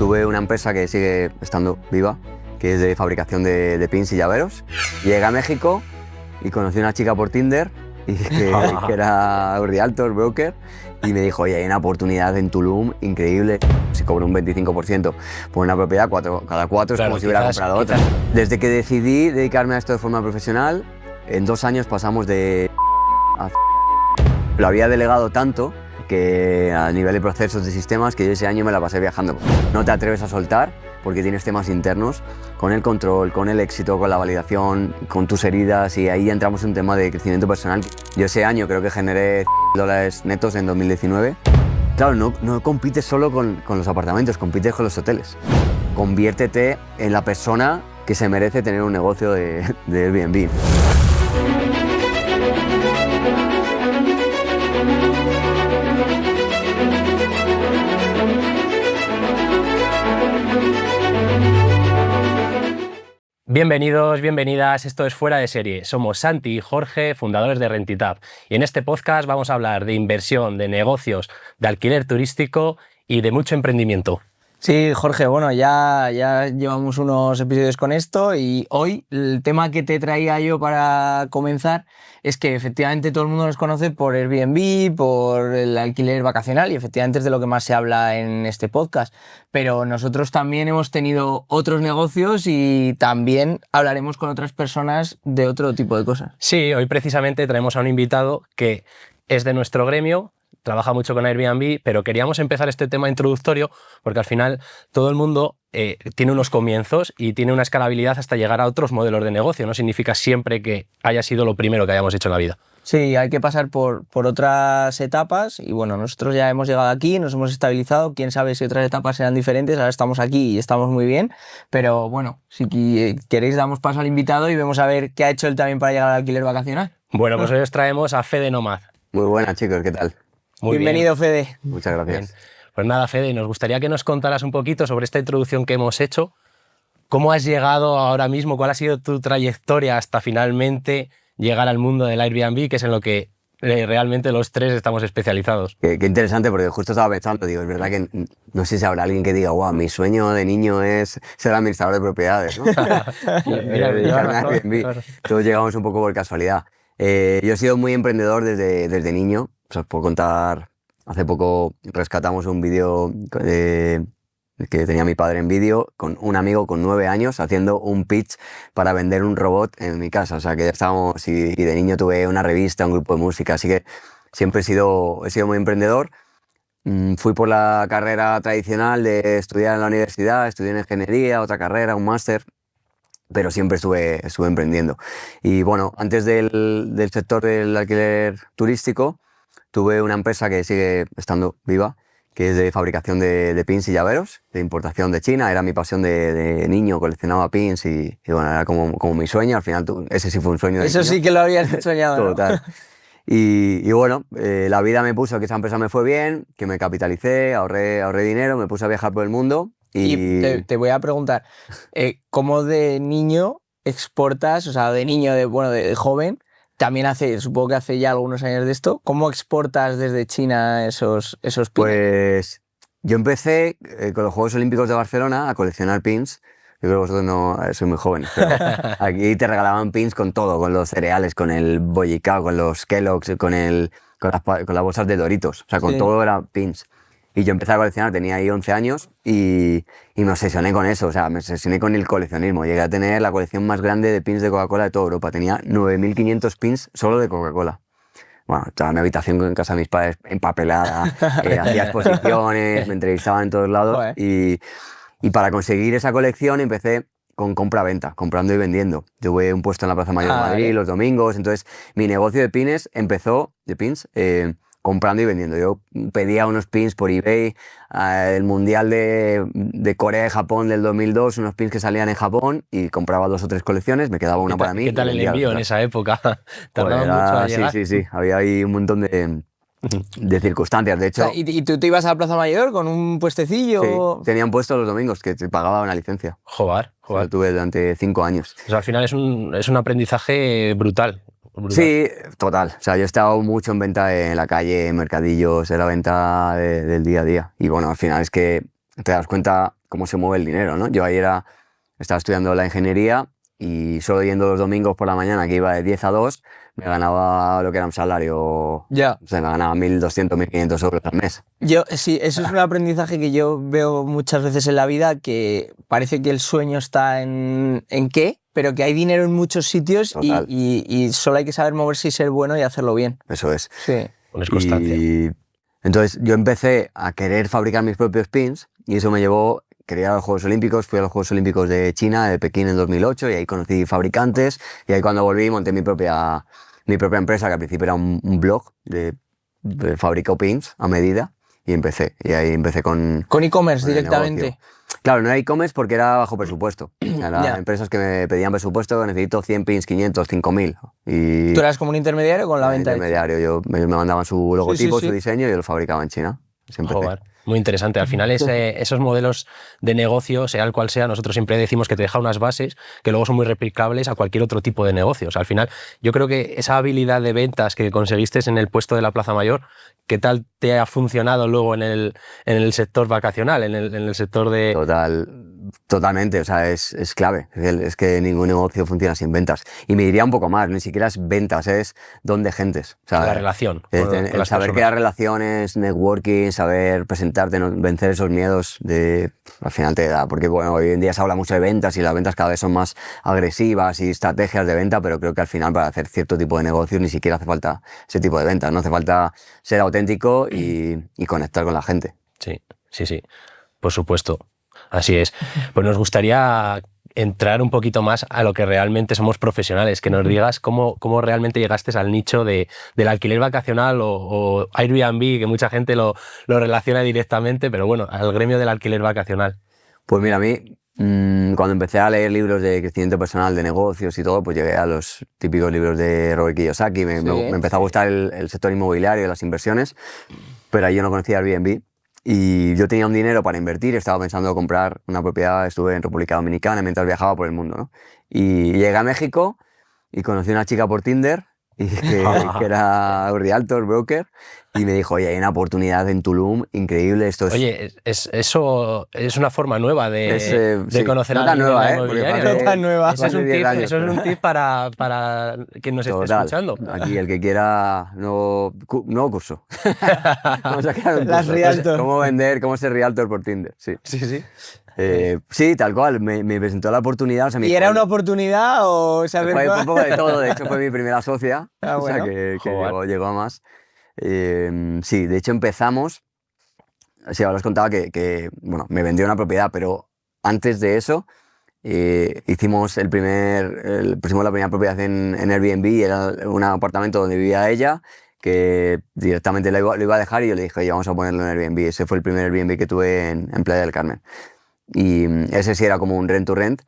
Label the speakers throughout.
Speaker 1: Tuve una empresa que sigue estando viva, que es de fabricación de pins y llaveros. Llegué a México y conocí a una chica por Tinder que era realtor, broker, y me dijo, oye, hay una oportunidad en Tulum increíble. Si cobro un 25% por una propiedad, cada cuatro, claro, es como si hubiera comprado otra. Desde que decidí dedicarme a esto de forma profesional, en 2 años pasamos de a... Lo había delegado tanto que a nivel de procesos de sistemas que yo ese año me la pasé viajando. No te atreves a soltar porque tienes temas internos con el control, con el éxito, con la validación, con tus heridas, y ahí entramos en un tema de crecimiento personal. Yo ese año creo que generé $100 netos en 2019. Claro, no compites solo con los apartamentos, compites con los hoteles. Conviértete en la persona que se merece tener un negocio de Airbnb.
Speaker 2: Bienvenidos, bienvenidas, esto es Fuera de Serie. Somos Santi y Jorge, fundadores de Rentitab, y en este podcast vamos a hablar de inversión, de negocios, de alquiler turístico y de mucho emprendimiento.
Speaker 3: Sí, Jorge, bueno, ya llevamos unos episodios con esto y hoy el tema que te traía yo para comenzar es que efectivamente todo el mundo nos conoce por Airbnb, por el alquiler vacacional, y efectivamente es de lo que más se habla en este podcast, pero nosotros también hemos tenido otros negocios y también hablaremos con otras personas de otro tipo de cosas.
Speaker 2: Sí, hoy precisamente traemos a un invitado que es de nuestro gremio, trabaja mucho con Airbnb, pero queríamos empezar este tema introductorio porque al final todo el mundo tiene unos comienzos y tiene una escalabilidad hasta llegar a otros modelos de negocio. No significa siempre que haya sido lo primero que hayamos hecho en la vida.
Speaker 3: Sí, hay que pasar por otras etapas y bueno, nosotros ya hemos llegado aquí, nos hemos estabilizado, quién sabe si otras etapas serán diferentes, ahora estamos aquí y estamos muy bien, pero bueno, si queréis damos paso al invitado y vemos a ver qué ha hecho él también para llegar al alquiler vacacional.
Speaker 2: Bueno, pues hoy os traemos a Fede Nomad.
Speaker 1: Muy buenas, chicos, ¿qué tal?
Speaker 2: Muy
Speaker 3: Bienvenido,
Speaker 2: bien.
Speaker 3: Fede.
Speaker 1: Muchas gracias.
Speaker 2: Bien. Pues nada, Fede, nos gustaría que nos contaras un poquito sobre esta introducción que hemos hecho. ¿Cómo has llegado ahora mismo? ¿Cuál ha sido tu trayectoria hasta finalmente llegar al mundo del Airbnb, que es en lo que realmente los tres estamos especializados?
Speaker 1: Qué interesante, porque justo estaba pensando, digo, es verdad que no sé si habrá alguien que diga, wow, mi sueño de niño es ser administrador de propiedades, ¿no? Airbnb. Todos llegamos un poco por casualidad. Yo he sido muy emprendedor desde niño. Os puedo contar, hace poco rescatamos un vídeo que tenía mi padre en vídeo con un amigo con 9 años haciendo un pitch para vender un robot en mi casa. O sea, que ya estábamos, y de niño tuve una revista, un grupo de música, así que siempre he sido muy emprendedor. Fui por la carrera tradicional de estudiar en la universidad, estudié en ingeniería, otra carrera, un máster, pero siempre estuve emprendiendo. Y bueno, antes del sector del alquiler turístico, tuve una empresa que sigue estando viva, que es de fabricación de pins y llaveros, de importación de China. Era mi pasión de niño, coleccionaba pins y bueno, era como mi sueño. Al final ese sí fue un sueño de
Speaker 3: Eso
Speaker 1: niño.
Speaker 3: Sí que lo habías soñado, ¿no?
Speaker 1: Total. Y bueno, la vida me puso que esa empresa me fue bien, que me capitalicé, ahorré dinero, me puse a viajar por el mundo.
Speaker 3: Y te voy a preguntar, ¿cómo de niño exportas, o sea, de niño, de joven, también supongo que hace ya algunos años de esto, ¿cómo exportas desde China esos pins?
Speaker 1: Pues yo empecé con los Juegos Olímpicos de Barcelona a coleccionar pins. Yo creo que vosotros no sois muy jóvenes, pero aquí te regalaban pins con todo, con los cereales, con el bollicao, con los Kellogg's, con las bolsas de Doritos, o sea, con todo era pins. Y yo empecé a coleccionar, tenía ahí 11 años y me obsesioné con eso, o sea, me obsesioné con el coleccionismo. Llegué a tener la colección más grande de pins de Coca-Cola de toda Europa, tenía 9.500 pins solo de Coca-Cola. Bueno, estaba en mi habitación en casa de mis padres empapelada, hacía exposiciones, me entrevistaban en todos lados y para conseguir esa colección empecé con compra-venta, comprando y vendiendo. Tuve un puesto en la Plaza Mayor de Madrid los domingos, entonces mi negocio de pines empezó, comprando y vendiendo. Yo pedía unos pins por eBay, el Mundial de Corea y Japón del 2002, unos pins que salían en Japón y compraba 2 o 3 colecciones, me quedaba una para mí.
Speaker 2: ¿Qué tal el envío en esa época? ¿Tardaba mucho a llegar?
Speaker 1: Sí, había ahí un montón de circunstancias, de hecho.
Speaker 3: O sea, ¿y tú te ibas a la Plaza Mayor con un puestecillo?
Speaker 1: Sí, tenía un puesto los domingos que te pagaba una licencia.
Speaker 2: Joder.
Speaker 1: Lo tuve durante 5 años.
Speaker 2: O sea, al final es un aprendizaje brutal.
Speaker 1: Sí, total. O sea, yo he estado mucho en venta en la calle, en mercadillos, en la venta del día a día. Y bueno, al final es que te das cuenta cómo se mueve el dinero, ¿no? Yo ahí estaba estudiando la ingeniería y solo yendo los domingos por la mañana, que iba de 10 a 2, me ganaba lo que era un salario,
Speaker 3: Ya.
Speaker 1: o sea, me ganaba 1.200, 1.500 euros al mes.
Speaker 3: Sí, eso es un aprendizaje que yo veo muchas veces en la vida, que parece que el sueño está en qué, pero que hay dinero en muchos sitios
Speaker 1: Total.
Speaker 3: y solo hay que saber moverse y ser bueno y hacerlo bien.
Speaker 1: Eso es.
Speaker 3: Sí.
Speaker 2: Pones constancia.
Speaker 1: Y entonces yo empecé a querer fabricar mis propios pins y eso me llevó, quería ir a los Juegos Olímpicos, fui a los Juegos Olímpicos de China, de Pekín en 2008 y ahí conocí fabricantes y ahí cuando volví monté mi propia empresa, que al principio era un blog de fabrico pins a medida y ahí empecé con
Speaker 3: Con e-commerce
Speaker 1: con el
Speaker 3: directamente.
Speaker 1: negocio. Claro, no era e-commerce porque era bajo presupuesto. Eran
Speaker 3: Ya.
Speaker 1: empresas que me pedían presupuesto, necesito 100 pins, 500, 5.000. Y
Speaker 3: Tú eras como un intermediario con la venta hecha.
Speaker 1: intermediario. Me mandaban su logotipo,
Speaker 3: sí.
Speaker 1: su diseño y yo lo fabricaba en China. Siempre.
Speaker 2: Joder, muy interesante. Al final esos modelos de negocio, sea el cual sea, nosotros siempre decimos que te deja unas bases que luego son muy replicables a cualquier otro tipo de negocios. Al final, yo creo que esa habilidad de ventas que conseguiste en el puesto de la Plaza Mayor, ¿qué tal te ha funcionado luego en el sector vacacional, en el sector de...
Speaker 1: Totalmente, o sea, es clave. Es que ningún negocio funciona sin ventas. Y me diría un poco más, ni siquiera es ventas, es don de gentes. O sea,
Speaker 2: la relación?
Speaker 1: El
Speaker 2: las
Speaker 1: saber
Speaker 2: personas.
Speaker 1: crear relaciones, networking, saber presentarte, vencer esos miedos, al final te da. Porque bueno, hoy en día se habla mucho de ventas y las ventas cada vez son más agresivas y estrategias de venta, pero creo que al final para hacer cierto tipo de negocios ni siquiera hace falta ese tipo de ventas, no hace falta ser auténtico y conectar con la gente.
Speaker 2: Sí, por supuesto. Así es. Pues nos gustaría entrar un poquito más a lo que realmente somos profesionales, que nos digas cómo realmente llegaste al nicho del alquiler vacacional o Airbnb, que mucha gente lo relaciona directamente, pero bueno, al gremio del alquiler vacacional.
Speaker 1: Pues mira, a mí, cuando empecé a leer libros de crecimiento personal, de negocios y todo, pues llegué a los típicos libros de Robert Kiyosaki, me empezó a gustar el sector inmobiliario, las inversiones, pero ahí yo no conocía Airbnb. Y yo tenía un dinero para invertir, estaba pensando comprar una propiedad, estuve en República Dominicana mientras viajaba por el mundo, ¿no? Y llegué a México y conocí a una chica por Tinder y que era realtor, broker, y me dijo, oye, hay una oportunidad en Tulum increíble, esto es...
Speaker 2: Oye, eso es una forma nueva de
Speaker 1: sí,
Speaker 2: conocer
Speaker 1: no
Speaker 2: a
Speaker 1: tan
Speaker 2: alguien
Speaker 1: nueva,
Speaker 2: en la
Speaker 1: porque
Speaker 2: inmobiliaria.
Speaker 3: No tan nueva.
Speaker 2: Eso es un
Speaker 1: 10
Speaker 2: tip,
Speaker 1: años,
Speaker 2: eso es un tip para quien nos esté
Speaker 1: Total.
Speaker 2: escuchando.
Speaker 1: Aquí el que quiera nuevo curso. Vamos a crear un
Speaker 3: Las
Speaker 1: curso.
Speaker 3: realtor.
Speaker 1: Cómo ser realtor por Tinder. Sí,
Speaker 2: Sí.
Speaker 1: sí, tal cual. Me presentó la oportunidad. O sea, me
Speaker 3: ¿Y
Speaker 1: dijo,
Speaker 3: era una oportunidad o se
Speaker 1: fue un poco de todo. De hecho, fue mi primera socia.
Speaker 3: Ah,
Speaker 1: O sea,
Speaker 3: bueno.
Speaker 1: que llegó a más. Sí, de hecho empezamos. Sí, ahora os contaba bueno, me vendió una propiedad, pero antes de eso pusimos la primera propiedad en Airbnb, era un apartamento donde vivía ella, que directamente lo iba a dejar y yo le dije, oye, vamos a ponerlo en Airbnb. Ese fue el primer Airbnb que tuve en Playa del Carmen. Y ese sí era como un rent to rent,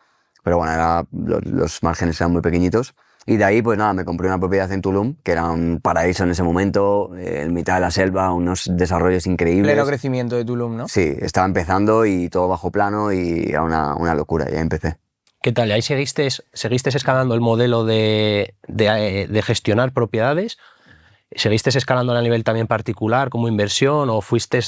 Speaker 1: pero bueno, los márgenes eran muy pequeñitos. Y de ahí, pues nada, me compré una propiedad en Tulum, que era un paraíso en ese momento, en mitad de la selva, unos desarrollos increíbles.
Speaker 3: Pleno crecimiento de Tulum, ¿no?
Speaker 1: Sí, estaba empezando y todo bajo plano y era una locura, ya empecé.
Speaker 2: ¿Qué tal? ¿Ahí seguiste escalando el modelo de gestionar propiedades? ¿Seguiste escalando a nivel también particular como inversión o fuiste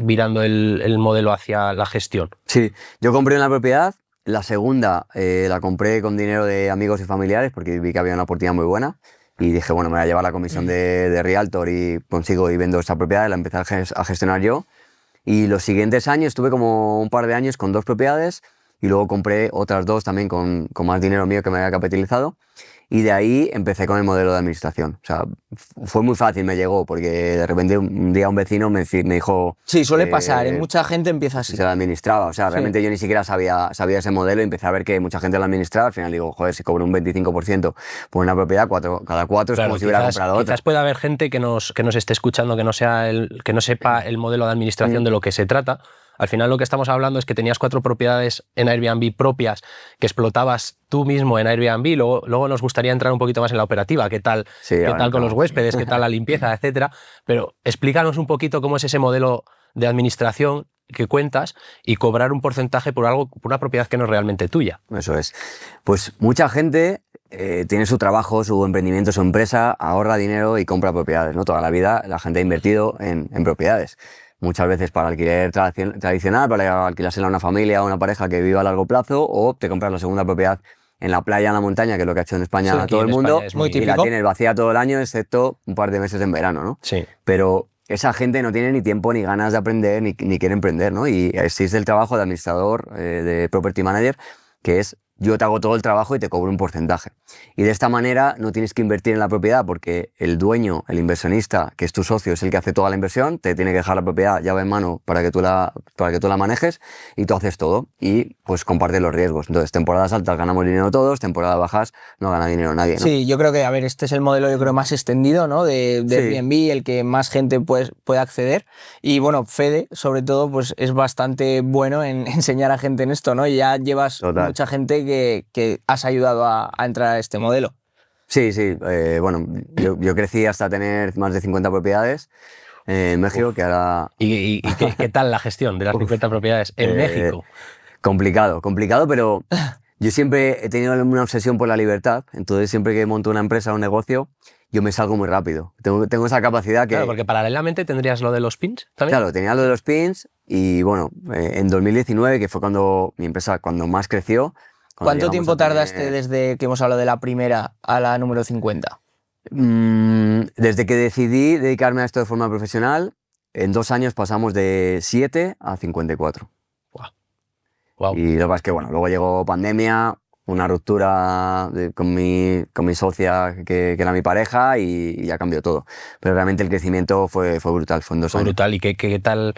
Speaker 2: virando el modelo hacia la gestión?
Speaker 1: Sí, yo compré una propiedad, la segunda la compré con dinero de amigos y familiares porque vi que había una oportunidad muy buena y dije, bueno, me voy a llevar la comisión de Realtor y consigo y vendo esta propiedad, la empecé a gestionar yo. Y los siguientes años estuve como un par de años con 2 propiedades y luego compré otras 2 también con más dinero mío que me había capitalizado. Y de ahí empecé con el modelo de administración. O sea, fue muy fácil, me llegó, porque de repente un día un vecino me dijo...
Speaker 3: Sí, suele pasar, mucha gente empieza así.
Speaker 1: Se lo administraba, o sea,
Speaker 3: Sí.
Speaker 1: realmente yo ni siquiera sabía ese modelo y empecé a ver que mucha gente lo administraba. Al final digo, joder, si cobro un 25% por una propiedad, cada 4 es
Speaker 2: Claro,
Speaker 1: como si hubiera comprado otra.
Speaker 2: Quizás pueda haber gente que nos esté escuchando que no sepa el modelo de administración de lo que se trata. Al final lo que estamos hablando es que tenías 4 propiedades en Airbnb propias que explotabas tú mismo en Airbnb. Luego nos gustaría entrar un poquito más en la operativa, qué tal con los huéspedes, qué tal la limpieza, etcétera. Pero explícanos un poquito cómo es ese modelo de administración que cuentas y cobrar un porcentaje por una propiedad que no es realmente tuya.
Speaker 1: Eso es. Pues mucha gente tiene su trabajo, su emprendimiento, su empresa, ahorra dinero y compra propiedades, ¿no? Toda la vida la gente ha invertido en propiedades. muchas veces para alquiler tradicional, para alquilársela a una familia o a una pareja que viva a largo plazo, o te compras la segunda propiedad en la playa, en la montaña, que es lo que ha hecho en España
Speaker 2: Sí, aquí
Speaker 1: todo
Speaker 2: en
Speaker 1: el mundo,
Speaker 2: España es muy
Speaker 1: y la
Speaker 3: típico.
Speaker 1: tienes vacía todo el año, excepto un par de meses en verano, ¿no?
Speaker 2: Sí.
Speaker 1: Pero esa gente no tiene ni tiempo, ni ganas de aprender, ni quiere emprender, ¿no? Y existe el trabajo de administrador, de property manager, que es yo te hago todo el trabajo y te cobro un porcentaje. Y de esta manera no tienes que invertir en la propiedad porque el dueño, el inversionista, que es tu socio, es el que hace toda la inversión, te tiene que dejar la propiedad llave en mano para que tú la manejes y tú haces todo y pues compartes los riesgos. Entonces, temporadas altas ganamos dinero todos, temporadas bajas no gana dinero nadie, ¿no?
Speaker 3: Sí, yo creo que, a ver, este es el modelo, yo creo, más extendido, ¿no? De
Speaker 1: Sí.
Speaker 3: Airbnb, el que más gente puede acceder. Y bueno, Fede, sobre todo, pues es bastante bueno en enseñar a gente en esto, ¿no? Y ya llevas
Speaker 1: Total.
Speaker 3: mucha gente que has ayudado a entrar a este modelo.
Speaker 1: Sí, sí. Bueno, yo crecí hasta tener más de 50 propiedades en México, que ahora...
Speaker 2: ¿Y qué tal la gestión de las 50 propiedades en México?
Speaker 1: Complicado, pero yo siempre he tenido una obsesión por la libertad, entonces siempre que monto una empresa o un negocio, yo me salgo muy rápido. Tengo esa capacidad que...
Speaker 2: Claro, porque paralelamente tendrías lo de los pins también.
Speaker 1: Claro, tenía lo de los pins y bueno, en 2019, que fue cuando mi empresa cuando más creció...
Speaker 3: ¿Cuánto tiempo tardaste desde que hemos hablado de la primera a la número 50?
Speaker 1: Desde que decidí dedicarme a esto de forma profesional, en 2 años pasamos de 7 a 54.
Speaker 2: Wow.
Speaker 1: Y lo que pasa es que, bueno, luego llegó pandemia, una ruptura con mi socia, que era mi pareja, y ya cambió todo. Pero realmente el crecimiento fue brutal, fue en 2
Speaker 2: Fue
Speaker 1: años.
Speaker 2: brutal. ¿Y qué tal?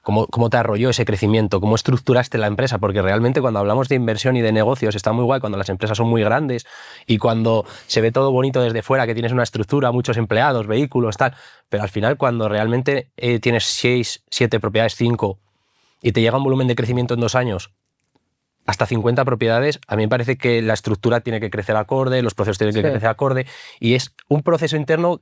Speaker 2: ¿Cómo te arrolló ese crecimiento? ¿Cómo estructuraste la empresa? Porque realmente cuando hablamos de inversión y de negocios está muy guay cuando las empresas son muy grandes y cuando se ve todo bonito desde fuera, que tienes una estructura, muchos empleados, vehículos, tal. Pero al final cuando realmente tienes 6, 7 propiedades, 5 y te llega un volumen de crecimiento en 2 años hasta 50 propiedades, a mí me parece que la estructura tiene que crecer acorde, los procesos tienen que crecer acorde y es un proceso interno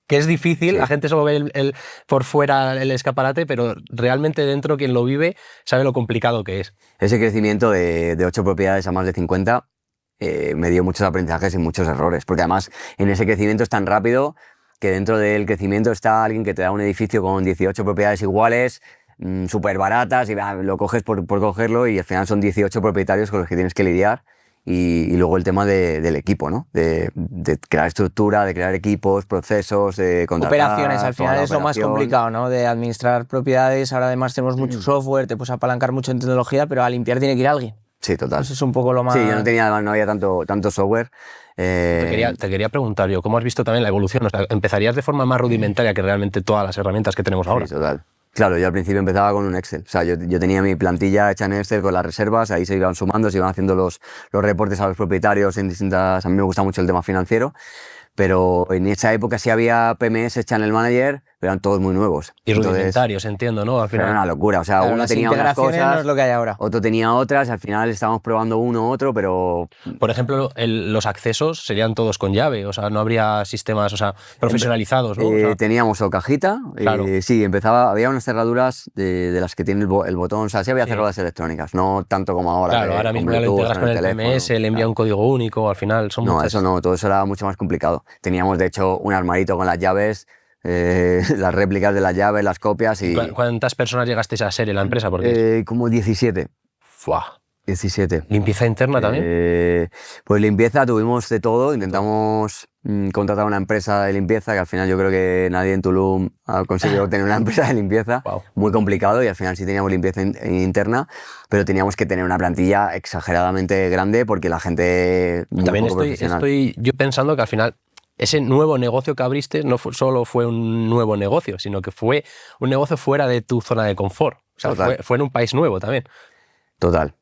Speaker 2: que es difícil,
Speaker 1: Sí.
Speaker 2: la gente solo ve por fuera el escaparate, pero realmente dentro quien lo vive sabe lo complicado que es.
Speaker 1: Ese crecimiento de 8 propiedades a más de 50 me dio muchos aprendizajes y muchos errores, porque además en ese crecimiento es tan rápido que dentro del crecimiento está alguien que te da un edificio con 18 propiedades iguales, súper baratas, y lo coges por cogerlo y al final son 18 propietarios con los que tienes que lidiar. Y luego el tema del equipo, ¿no? De crear estructura, de crear equipos, procesos, de contratar...
Speaker 3: Operaciones, al final es lo más complicado, ¿no? De administrar propiedades, ahora además tenemos mucho software, te puedes apalancar mucho en tecnología, pero a limpiar tiene que ir alguien.
Speaker 1: Sí, total.
Speaker 3: Eso es un poco lo más...
Speaker 1: Sí, yo no había tanto software.
Speaker 2: Te quería preguntar yo, ¿cómo has visto también la evolución? O sea, ¿empezarías de forma más rudimentaria que realmente todas las herramientas que tenemos ahora?
Speaker 1: Sí, total. Claro, yo al principio empezaba con un Excel. O sea, yo tenía mi plantilla hecha en Excel con las reservas, ahí se iban sumando, se iban haciendo los reportes a los propietarios en distintas... A mí me gusta mucho el tema financiero, pero en esa época sí había PMS, Channel Manager, pero eran todos muy nuevos.
Speaker 2: Y rudimentarios, entiendo, ¿no? Al
Speaker 1: Pero era
Speaker 2: final.
Speaker 1: una locura. O sea,
Speaker 3: Claro,
Speaker 1: uno
Speaker 3: las
Speaker 1: tenía unas
Speaker 3: integraciones
Speaker 1: cosas,
Speaker 3: no es lo que hay ahora.
Speaker 1: otro tenía otras, y al final estábamos probando uno u otro, pero...
Speaker 2: Por ejemplo, los accesos serían todos con llave, o sea, no habría sistemas, o sea, profesionalizados, ¿no? O sea,
Speaker 1: teníamos o cajita,
Speaker 2: Claro.
Speaker 1: sí, había unas cerraduras de las que tiene el botón, o sea, sí había cerraduras electrónicas, no tanto como ahora.
Speaker 2: claro, ahora
Speaker 1: con
Speaker 2: mismo ya lo
Speaker 1: Bluetooth
Speaker 2: integras con el
Speaker 1: teléfono,
Speaker 2: PMS, le envía
Speaker 1: claro.
Speaker 2: un código único, al final son
Speaker 1: No,
Speaker 2: muchas...
Speaker 1: eso no, todo eso era mucho más complicado. Teníamos, de hecho, un armarito con las llaves, las réplicas de las llaves, las copias y...
Speaker 2: ¿Cuántas personas llegasteis a ser en la empresa? Porque
Speaker 1: como 17.
Speaker 2: ¡Fua!
Speaker 1: 17.
Speaker 2: ¿Limpieza interna también?
Speaker 1: Pues limpieza tuvimos de todo, intentamos contratar una empresa de limpieza, que al final yo creo que nadie en Tulum ha conseguido tener una empresa de limpieza,
Speaker 2: Wow.
Speaker 1: muy complicado, y al final sí teníamos limpieza interna, pero teníamos que tener una plantilla exageradamente grande porque la gente muy
Speaker 2: También
Speaker 1: poco profesional.
Speaker 2: estoy yo pensando que al final ese nuevo negocio que abriste no solo fue un nuevo negocio, sino que fue un negocio fuera de tu zona de confort. O sea,
Speaker 1: Total.
Speaker 2: fue en un país nuevo también.
Speaker 1: Total.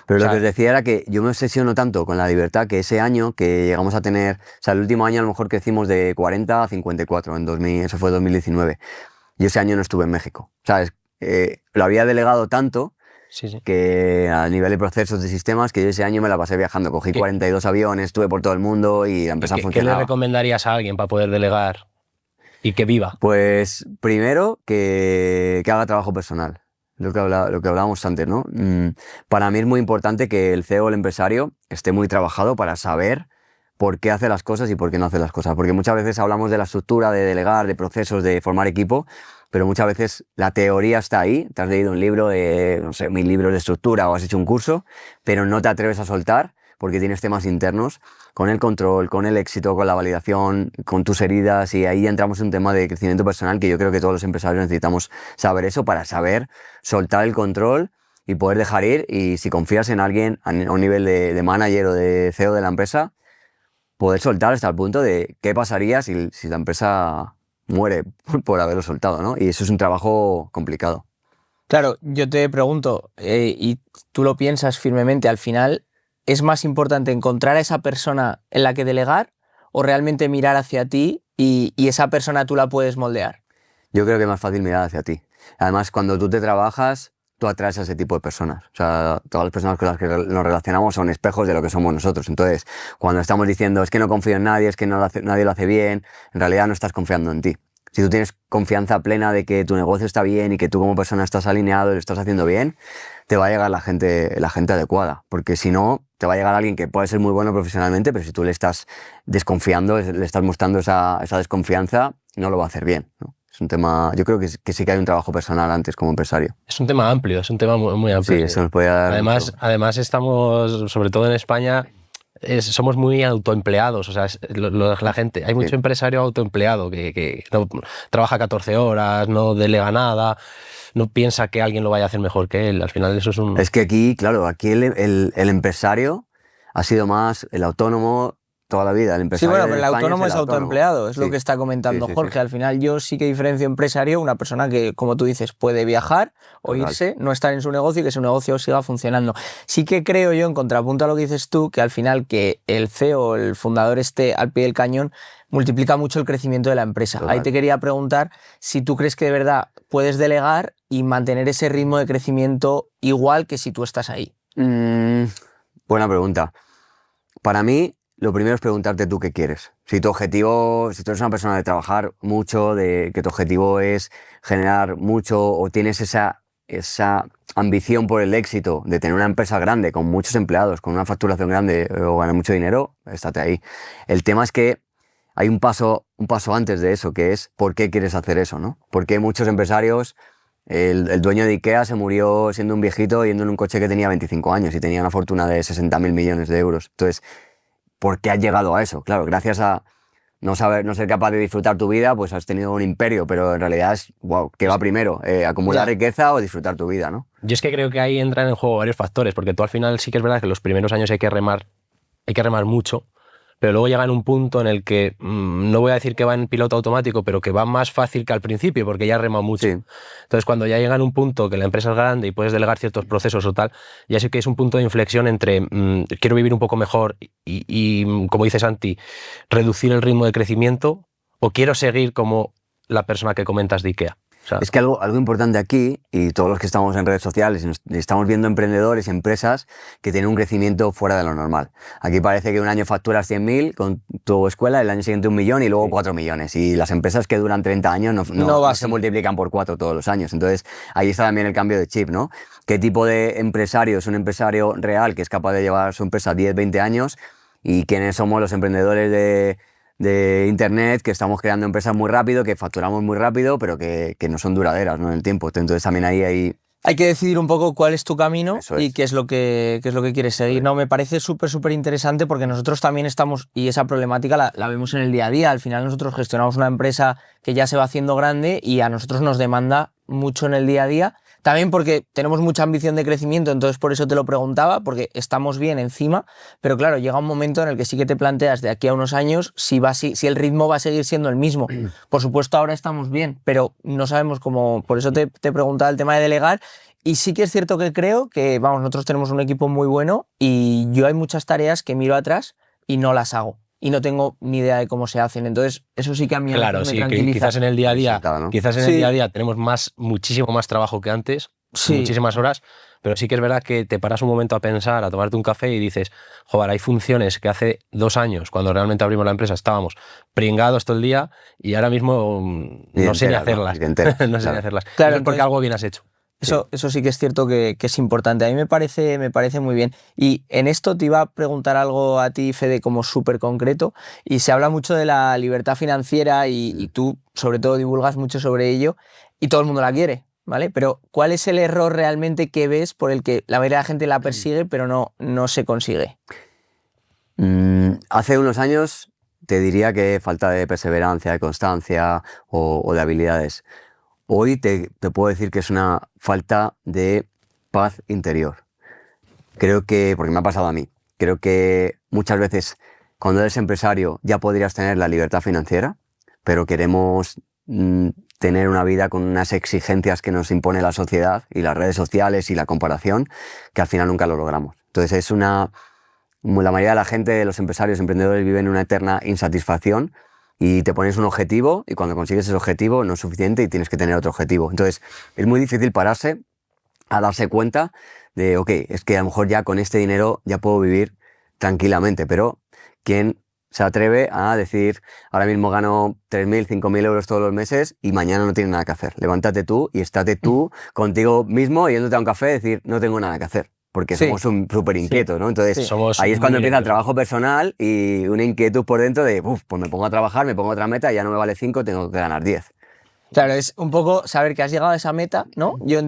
Speaker 1: Pero
Speaker 2: O sea,
Speaker 1: lo que os decía era que yo me obsesiono tanto con la libertad que ese año que llegamos a tener, o sea, el último año a lo mejor crecimos de 40 a 54, eso fue 2019. Yo ese año no estuve en México, ¿sabes? Lo había delegado tanto
Speaker 2: sí.
Speaker 1: que a nivel de procesos de sistemas, que yo ese año me la pasé viajando. Cogí 42 aviones, estuve por todo el mundo y la empresa
Speaker 2: ¿Qué le
Speaker 1: funcionaba.
Speaker 2: recomendarías a alguien para poder delegar y que viva?
Speaker 1: Pues primero que haga trabajo personal, lo que hablábamos antes, ¿no? Para mí es muy importante que el CEO o el empresario esté muy trabajado para saber por qué hace las cosas y por qué no hace las cosas. Porque muchas veces hablamos de la estructura, de delegar, de procesos, de formar equipo, pero muchas veces la teoría está ahí, te has leído un libro de, no sé, 1000 libros de estructura o has hecho un curso, pero no te atreves a soltar porque tienes temas internos con el control, con el éxito, con la validación, con tus heridas, y ahí entramos en un tema de crecimiento personal que yo creo que todos los empresarios necesitamos saber eso para saber soltar el control y poder dejar ir, y si confías en alguien a un nivel de manager o de CEO de la empresa, poder soltar hasta el punto de qué pasaría si la empresa muere por haberlo soltado, ¿no? Y eso es un trabajo complicado.
Speaker 3: Claro, yo te pregunto, y tú lo piensas firmemente, al final, ¿es más importante encontrar a esa persona en la que delegar o realmente mirar hacia ti y esa persona tú la puedes moldear?
Speaker 1: Yo creo que es más fácil mirar hacia ti. Además, cuando tú te trabajas, tú atraes a ese tipo de personas. O sea, todas las personas con las que nos relacionamos son espejos de lo que somos nosotros. Entonces, cuando estamos diciendo es que no confío en nadie, es que nadie lo hace bien, en realidad no estás confiando en ti. Si tú tienes confianza plena de que tu negocio está bien y que tú como persona estás alineado y lo estás haciendo bien, te va a llegar la gente adecuada. Porque si no, te va a llegar alguien que puede ser muy bueno profesionalmente, pero si tú le estás desconfiando, le estás mostrando esa desconfianza, no lo va a hacer bien, ¿no? Es un tema, yo creo que sí que hay un trabajo personal antes como empresario.
Speaker 2: Es un tema amplio, es un tema muy, muy amplio.
Speaker 1: Sí, eso nos puede dar...
Speaker 2: Además estamos, sobre todo en España, somos muy autoempleados. O sea, la gente, hay mucho empresario autoempleado que no trabaja 14 horas, no delega nada, no piensa que alguien lo vaya a hacer mejor que él. Al final eso es un...
Speaker 1: Es que aquí, claro, aquí el empresario ha sido más el autónomo toda la vida. El empresario,
Speaker 3: sí, bueno, pero el autónomo es autoempleado, es lo que está comentando Jorge.
Speaker 1: Sí.
Speaker 3: Al final yo sí que diferencio empresario, una persona que, como tú dices, puede viajar o irse, no estar en su negocio y que su negocio siga funcionando. Sí que creo yo, en contrapunto a lo que dices tú, que al final que el CEO, el fundador esté al pie del cañón, multiplica mucho el crecimiento de la empresa. Total. Ahí te quería preguntar si tú crees que de verdad puedes delegar y mantener ese ritmo de crecimiento igual que si tú estás ahí.
Speaker 1: Buena pregunta. Para mí, lo primero es preguntarte tú qué quieres. Si tu objetivo, si tú eres una persona de trabajar mucho, de que tu objetivo es generar mucho o tienes esa ambición por el éxito de tener una empresa grande con muchos empleados, con una facturación grande o ganar mucho dinero, estate ahí. El tema es que hay un paso antes de eso, que es ¿por qué quieres hacer eso, ¿no? Porque muchos empresarios, el dueño de IKEA se murió siendo un viejito yendo en un coche que tenía 25 años y tenía una fortuna de 60.000 millones de euros. Entonces, ¿por qué has llegado a eso? Claro, gracias a no ser capaz de disfrutar tu vida, pues has tenido un imperio, pero en realidad es, wow, ¿qué va primero? ¿Acumular riqueza o disfrutar tu vida, no?
Speaker 2: Yo es que creo que ahí entran en juego varios factores, porque tú al final sí que es verdad que los primeros años hay que remar mucho, pero luego llega en un punto en el que, no voy a decir que va en piloto automático, pero que va más fácil que al principio, porque ya rema mucho. Sí. Entonces, cuando ya llega en un punto que la empresa es grande y puedes delegar ciertos procesos o tal, ya sí que es un punto de inflexión entre quiero vivir un poco mejor y, como dice Santi, reducir el ritmo de crecimiento, o quiero seguir como la persona que comentas de IKEA. O sea,
Speaker 1: es que algo importante aquí, y todos los que estamos en redes sociales, estamos viendo emprendedores y empresas que tienen un crecimiento fuera de lo normal. Aquí parece que un año facturas 100.000 con tu escuela, el año siguiente 1 millón y luego 4 millones. Y las empresas que duran 30 años no se multiplican por 4 todos los años. Entonces, ahí está también el cambio de chip, ¿no? ¿Qué tipo de empresario es un empresario real que es capaz de llevar su empresa 10, 20 años? ¿Y quiénes somos los emprendedores de internet, que estamos creando empresas muy rápido, que facturamos muy rápido, pero que no son duraderas, ¿no? En el tiempo? Entonces también ahí
Speaker 3: hay que decidir un poco cuál es tu camino y qué es lo que quieres seguir. No, me parece súper interesante, porque nosotros también estamos, y esa problemática la vemos en el día a día. Al final nosotros gestionamos una empresa que ya se va haciendo grande y a nosotros nos demanda mucho en el día a día. También porque tenemos mucha ambición de crecimiento, entonces por eso te lo preguntaba, porque estamos bien encima, pero claro, llega un momento en el que sí que te planteas de aquí a unos años si el ritmo va a seguir siendo el mismo. Por supuesto ahora estamos bien, pero no sabemos cómo, por eso te preguntaba el tema de delegar. Y sí que es cierto que creo que, vamos, nosotros tenemos un equipo muy bueno y yo hay muchas tareas que miro atrás y no las hago. Y no tengo ni idea de cómo se hacen. Entonces, eso sí que a mí me tranquiliza.
Speaker 2: Que quizás en el día a día, el día a día tenemos muchísimo más trabajo que antes, muchísimas horas, pero sí que es verdad que te paras un momento a pensar, a tomarte un café y dices, joder, hay funciones que hace 2 años, cuando realmente abrimos la empresa, estábamos pringados todo el día y ahora mismo no sé ni hacerlas. No sé ni hacerlas.
Speaker 3: Claro,
Speaker 2: porque algo bien has hecho.
Speaker 3: Eso sí que es cierto que es importante. A mí me parece muy bien. Y en esto te iba a preguntar algo a ti, Fede, como súper concreto. Y se habla mucho de la libertad financiera y tú, sobre todo, divulgas mucho sobre ello y todo el mundo la quiere, ¿vale? Pero ¿cuál es el error realmente que ves por el que la mayoría de la gente la persigue pero no se consigue?
Speaker 1: Hace unos años te diría que falta de perseverancia, de constancia o de habilidades. Hoy te puedo decir que es una falta de paz interior. Creo que, porque me ha pasado a mí, creo que muchas veces cuando eres empresario ya podrías tener la libertad financiera, pero queremos tener una vida con unas exigencias que nos impone la sociedad y las redes sociales y la comparación, que al final nunca lo logramos. Entonces la mayoría de la gente, de los empresarios, emprendedores, viven una eterna insatisfacción y te pones un objetivo y cuando consigues ese objetivo no es suficiente y tienes que tener otro objetivo. Entonces es muy difícil pararse a darse cuenta de, ok, es que a lo mejor ya con este dinero ya puedo vivir tranquilamente, pero ¿quién se atreve a decir, ahora mismo gano 3.000, 5.000 euros todos los meses y mañana no tienes nada que hacer? Levántate tú y estate tú contigo mismo yéndote a un café y decir, no tengo nada que hacer. Porque
Speaker 3: Sí.
Speaker 1: somos súper inquietos, ¿no? Entonces,
Speaker 2: Somos
Speaker 1: ahí es cuando
Speaker 2: muy
Speaker 1: empieza el
Speaker 2: nerviosos.
Speaker 1: trabajo personal y una inquietud por dentro de, pues me pongo a trabajar, me pongo otra meta, ya no me vale 5, tengo que ganar 10.
Speaker 3: Claro, es un poco saber que has llegado a esa meta, ¿no? Yo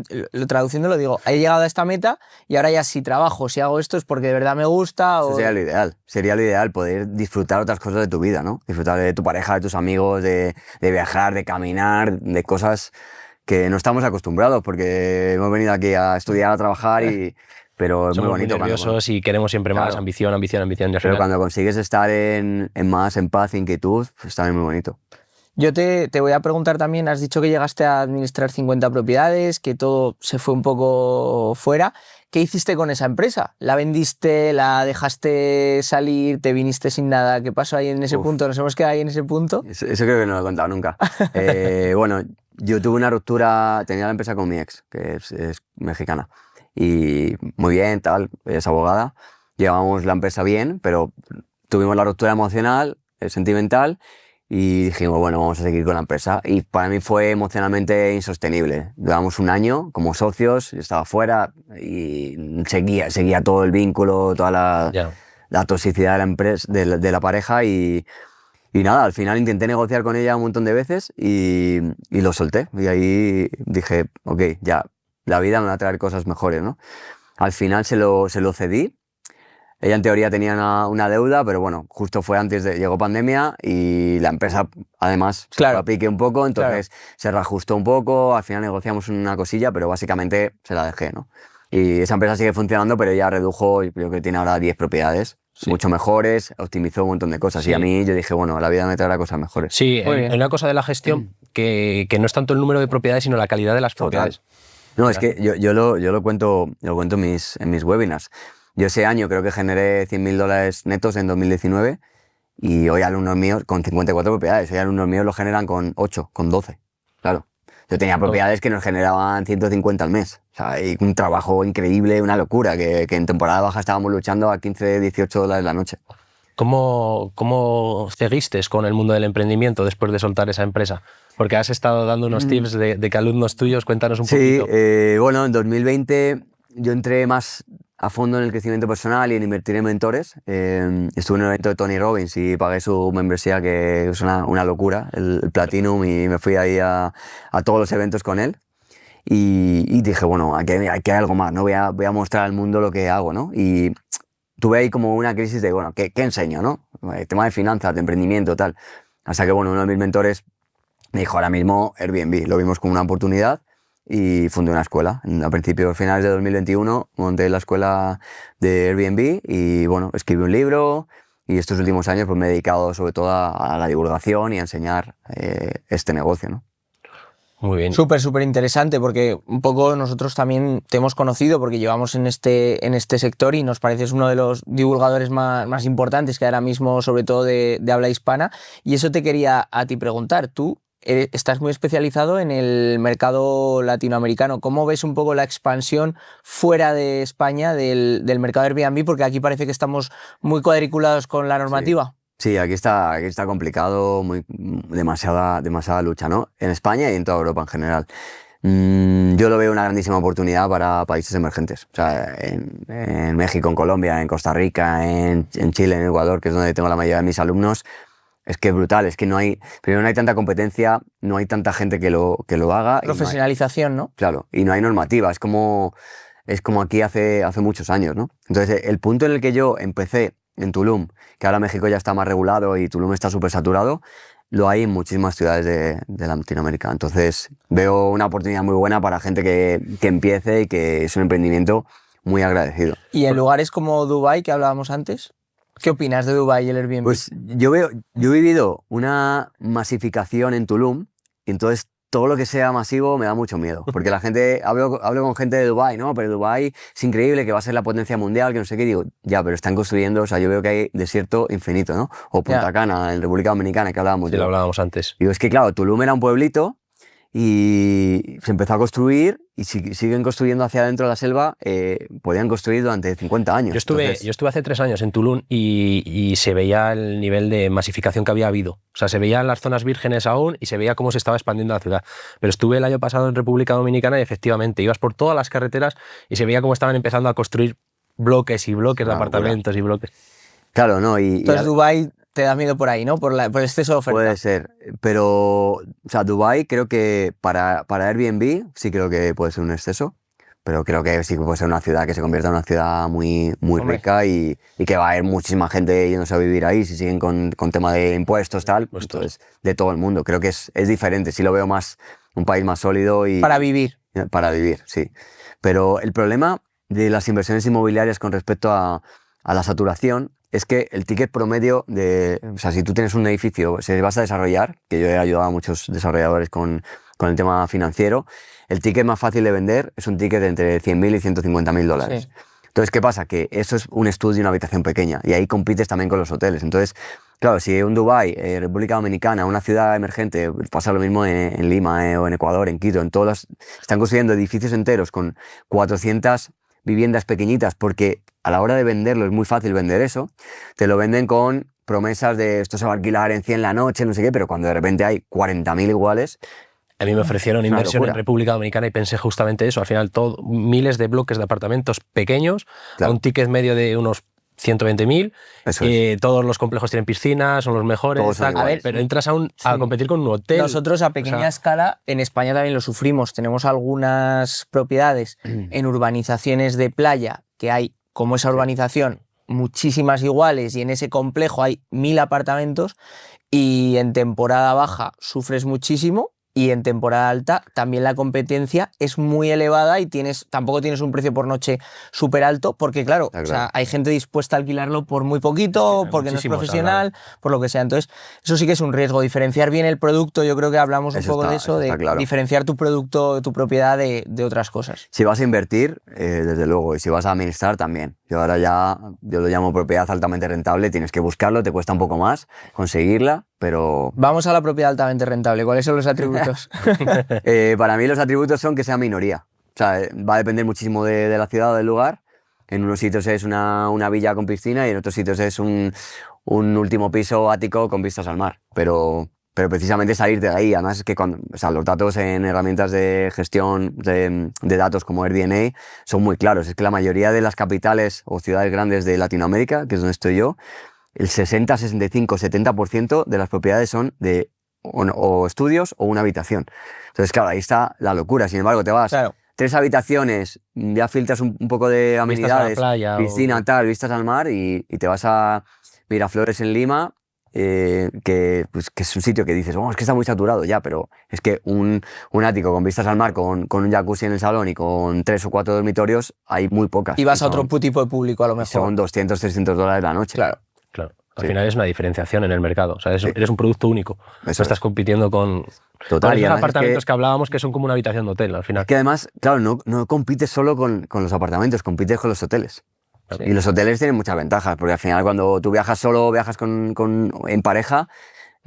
Speaker 3: traduciendo lo digo, he llegado a esta meta y ahora ya si trabajo, si hago esto es porque de verdad me gusta
Speaker 1: Eso
Speaker 3: o...
Speaker 1: sería lo ideal, poder disfrutar otras cosas de tu vida, ¿no? Disfrutar de tu pareja, de tus amigos, de viajar, de caminar, de cosas que no estamos acostumbrados porque hemos venido aquí a estudiar, a trabajar, pero es muy
Speaker 2: Somos muy
Speaker 1: bonito
Speaker 2: nerviosos y queremos siempre más,
Speaker 1: Claro.
Speaker 2: ambición, ambición, ambición. Y al
Speaker 1: pero
Speaker 2: final-
Speaker 1: cuando consigues estar en paz, inquietud, pues también muy bonito.
Speaker 3: Yo te voy a preguntar también, has dicho que llegaste a administrar 50 propiedades, que todo se fue un poco fuera. ¿Qué hiciste con esa empresa? ¿La vendiste? ¿La dejaste salir? ¿Te viniste sin nada? ¿Qué pasó ahí en ese
Speaker 1: Uf.
Speaker 3: punto? ¿Nos hemos quedado ahí en ese punto?
Speaker 1: Eso creo que no lo he contado nunca. Bueno, yo tuve una ruptura, tenía la empresa con mi ex, que es mexicana. Y muy bien, tal, es abogada. Llevábamos la empresa bien, pero tuvimos la ruptura emocional, sentimental, y dijimos, bueno, vamos a seguir con la empresa. Y para mí fue emocionalmente insostenible. Llevamos un año como socios, yo estaba fuera y seguía todo el vínculo, toda
Speaker 2: Ya.
Speaker 1: la toxicidad de la empresa, de la pareja y nada, al final intenté negociar con ella un montón de veces y lo solté. Y ahí dije, ok, ya, la vida me va a traer cosas mejores, ¿no? Al final se lo cedí. Ella en teoría tenía una deuda, pero bueno, justo fue llegó pandemia y la empresa además se
Speaker 3: Claro.
Speaker 1: fue a pique un poco, entonces se reajustó un poco, al final negociamos una cosilla, pero básicamente se la dejé, ¿no? Y esa empresa sigue funcionando, pero ella redujo, yo creo que tiene ahora 10 propiedades,
Speaker 2: Sí.
Speaker 1: mucho mejores, optimizó un montón de cosas.
Speaker 2: Sí.
Speaker 1: Y a mí yo dije, bueno, la vida me traerá cosas mejores.
Speaker 2: Sí,
Speaker 3: Muy bien.
Speaker 2: hay una cosa de la gestión que no es tanto el número de propiedades, sino la calidad de las
Speaker 1: Total.
Speaker 2: propiedades.
Speaker 1: No, es que yo lo cuento en mis webinars. Yo ese año creo que generé $100.000 netos en 2019 y hoy alumnos míos con 54 propiedades, hoy alumnos míos lo generan con 8, con 12. Claro. Yo tenía propiedades que nos generaban 150 al mes. O sea, y un trabajo increíble, una locura, que en temporada baja estábamos luchando a 15, 18 dólares la noche.
Speaker 2: ¿Cómo seguiste con el mundo del emprendimiento después de soltar esa empresa? Porque has estado dando unos tips de que alumnos tuyos, cuéntanos un
Speaker 1: Sí,
Speaker 2: poquito.
Speaker 1: bueno, en 2020 yo entré más a fondo en el crecimiento personal y en invertir en mentores. Estuve en un evento de Tony Robbins y pagué su membresía, que es una locura, el Platinum, y me fui ahí a todos los eventos con él. Y dije, bueno, aquí hay algo más, ¿no? Voy a mostrar al mundo lo que hago, ¿no? Y tuve ahí como una crisis de, bueno, ¿qué enseño, no? El tema de finanzas, de emprendimiento, tal. Hasta que, bueno, uno de mis mentores me dijo, ahora mismo Airbnb, lo vimos como una oportunidad y fundé una escuela. A principios, finales de 2021, monté la escuela de Airbnb y, bueno, escribí un libro y estos últimos años pues, me he dedicado sobre todo a la divulgación y a enseñar este negocio, ¿no?
Speaker 2: Muy bien.
Speaker 3: Súper, súper interesante porque un poco nosotros también te hemos conocido porque llevamos en este sector y nos pareces uno de los divulgadores más importantes que hay ahora mismo, sobre todo de habla hispana. Y eso te quería a ti preguntar. Tú estás muy especializado en el mercado latinoamericano. ¿Cómo ves un poco la expansión fuera de España del mercado Airbnb? Porque aquí parece que estamos muy cuadriculados con la normativa.
Speaker 1: Sí, aquí está complicado, demasiada lucha, ¿no? En España y en toda Europa en general. Yo lo veo una grandísima oportunidad para países emergentes. O sea, en México, en Colombia, en Costa Rica, en Chile, en Ecuador, que es donde tengo la mayoría de mis alumnos, es que es brutal. Es que primero no hay tanta competencia, no hay tanta gente que lo haga.
Speaker 3: Profesionalización, ¿no?
Speaker 1: Claro, y no hay normativa. Es como aquí hace muchos años, ¿no? Entonces, el punto en el que yo empecé en Tulum, que ahora México ya está más regulado y Tulum está súper saturado, lo hay en muchísimas ciudades de Latinoamérica. Entonces, veo una oportunidad muy buena para gente que empiece y que es un emprendimiento muy agradecido.
Speaker 3: Y en lugares como Dubái, que hablábamos antes, ¿qué opinas de Dubái y el Airbnb?
Speaker 1: Pues yo he vivido una masificación en Tulum y entonces todo lo que sea masivo me da mucho miedo, porque la gente, hablo con gente de Dubái, ¿no? Pero Dubái es increíble, que va a ser la potencia mundial, que no sé qué, digo, ya, pero están construyendo, o sea, yo veo que hay desierto infinito, ¿no? O Punta Cana, en República Dominicana, que hablábamos.
Speaker 2: Sí, lo hablábamos antes.
Speaker 1: Digo, es que claro, Tulum era un pueblito y se empezó a construir y si siguen construyendo hacia adentro de la selva, podían construir durante 50 años.
Speaker 2: Yo estuve hace 3 años en Tulum y se veía el nivel de masificación que había habido. O sea, se veían las zonas vírgenes aún y se veía cómo se estaba expandiendo la ciudad. Pero estuve el año pasado en República Dominicana y efectivamente ibas por todas las carreteras y se veía cómo estaban empezando a construir bloques y bloques de apartamentos y bloques.
Speaker 1: Claro, ¿no?
Speaker 3: Entonces Dubái te da miedo por ahí, ¿no? Por el exceso de oferta.
Speaker 1: Puede ser, pero, o sea, Dubái creo que para Airbnb sí creo que puede ser un exceso, pero creo que sí que puede ser una ciudad que se convierta en una ciudad muy rica y que va a haber muchísima gente yéndose a vivir ahí si siguen con tema de impuestos, tal, pues entonces, de todo el mundo. Creo que es diferente, sí lo veo más, un país más sólido y...
Speaker 3: Para vivir.
Speaker 1: Para vivir, sí. Pero el problema de las inversiones inmobiliarias con respecto a la saturación es que el ticket promedio o sea, si tú tienes un edificio, si vas a desarrollar, que yo he ayudado a muchos desarrolladores con el tema financiero, el ticket más fácil de vender es un ticket de entre 100.000 y 150.000 dólares. Sí. Entonces, ¿qué pasa? Que eso es un estudio y una habitación pequeña y ahí compites también con los hoteles. Entonces, claro, si un Dubái, República Dominicana, una ciudad emergente, pasa lo mismo en Lima o en Ecuador, en Quito, están construyendo edificios enteros con 400 viviendas pequeñitas, porque a la hora de venderlo es muy fácil vender eso, te lo venden con promesas de esto se va a alquilar en 100 la noche, no sé qué, pero cuando de repente hay 40.000 iguales...
Speaker 2: A mí me ofrecieron inversión en República Dominicana y pensé justamente eso, al final miles de bloques de apartamentos pequeños, claro, a un ticket medio de unos 120.000, todos los complejos tienen piscinas, son los mejores, tal, pero entras a competir con un hotel.
Speaker 3: Nosotros a pequeña escala en España también lo sufrimos. Tenemos algunas propiedades en urbanizaciones de playa que hay, como esa urbanización, muchísimas iguales y en ese complejo hay 1.000 apartamentos y en temporada baja sufres muchísimo. Y en temporada alta también la competencia es muy elevada y tampoco tienes un precio por noche súper alto porque, claro, o sea, hay gente dispuesta a alquilarlo por muy poquito, sí, porque no es profesional, por lo que sea. Entonces, eso sí que es un riesgo. Diferenciar bien el producto, yo creo que hablamos un poco de eso, de diferenciar tu producto, tu propiedad de otras cosas.
Speaker 1: Si vas a invertir, desde luego, y si vas a administrar también. Yo lo llamo propiedad altamente rentable, tienes que buscarlo, te cuesta un poco más conseguirla, pero...
Speaker 3: Vamos a la propiedad altamente rentable. ¿Cuáles son los atributos?
Speaker 1: Para mí los atributos son que sea minoría. O sea, va a depender muchísimo de la ciudad o del lugar. En unos sitios es una villa con piscina y en otros sitios es un último piso ático con vistas al mar. Pero precisamente salirte de ahí. Además es que los datos en herramientas de gestión de datos como Airbnb son muy claros. Es que la mayoría de las capitales o ciudades grandes de Latinoamérica, que es donde estoy yo, el 60, 65, 70% de las propiedades son de o estudios o una habitación. Entonces, claro, ahí está la locura. Sin embargo, te vas 3 habitaciones, ya filtras un poco de amenidades,
Speaker 2: vistas a la playa,
Speaker 1: piscina, tal, vistas al mar y te vas a Miraflores en Lima, que es un sitio que dices, es que está muy saturado ya, pero es que un ático con vistas al mar, con un jacuzzi en el salón y con 3 o 4 dormitorios, hay muy pocas.
Speaker 3: Y vas a otro tipo de público a lo mejor.
Speaker 1: Son 200, 300 dólares la noche.
Speaker 2: Claro. Al final es una diferenciación en el mercado. O sea, eres un producto único. No estás compitiendo con esos apartamentos que hablábamos que son como una habitación de hotel al final.
Speaker 1: Que además, claro, no compites solo con los apartamentos, compites con los hoteles. Sí. Y los hoteles tienen muchas ventajas, porque al final cuando tú viajas solo, viajas en pareja,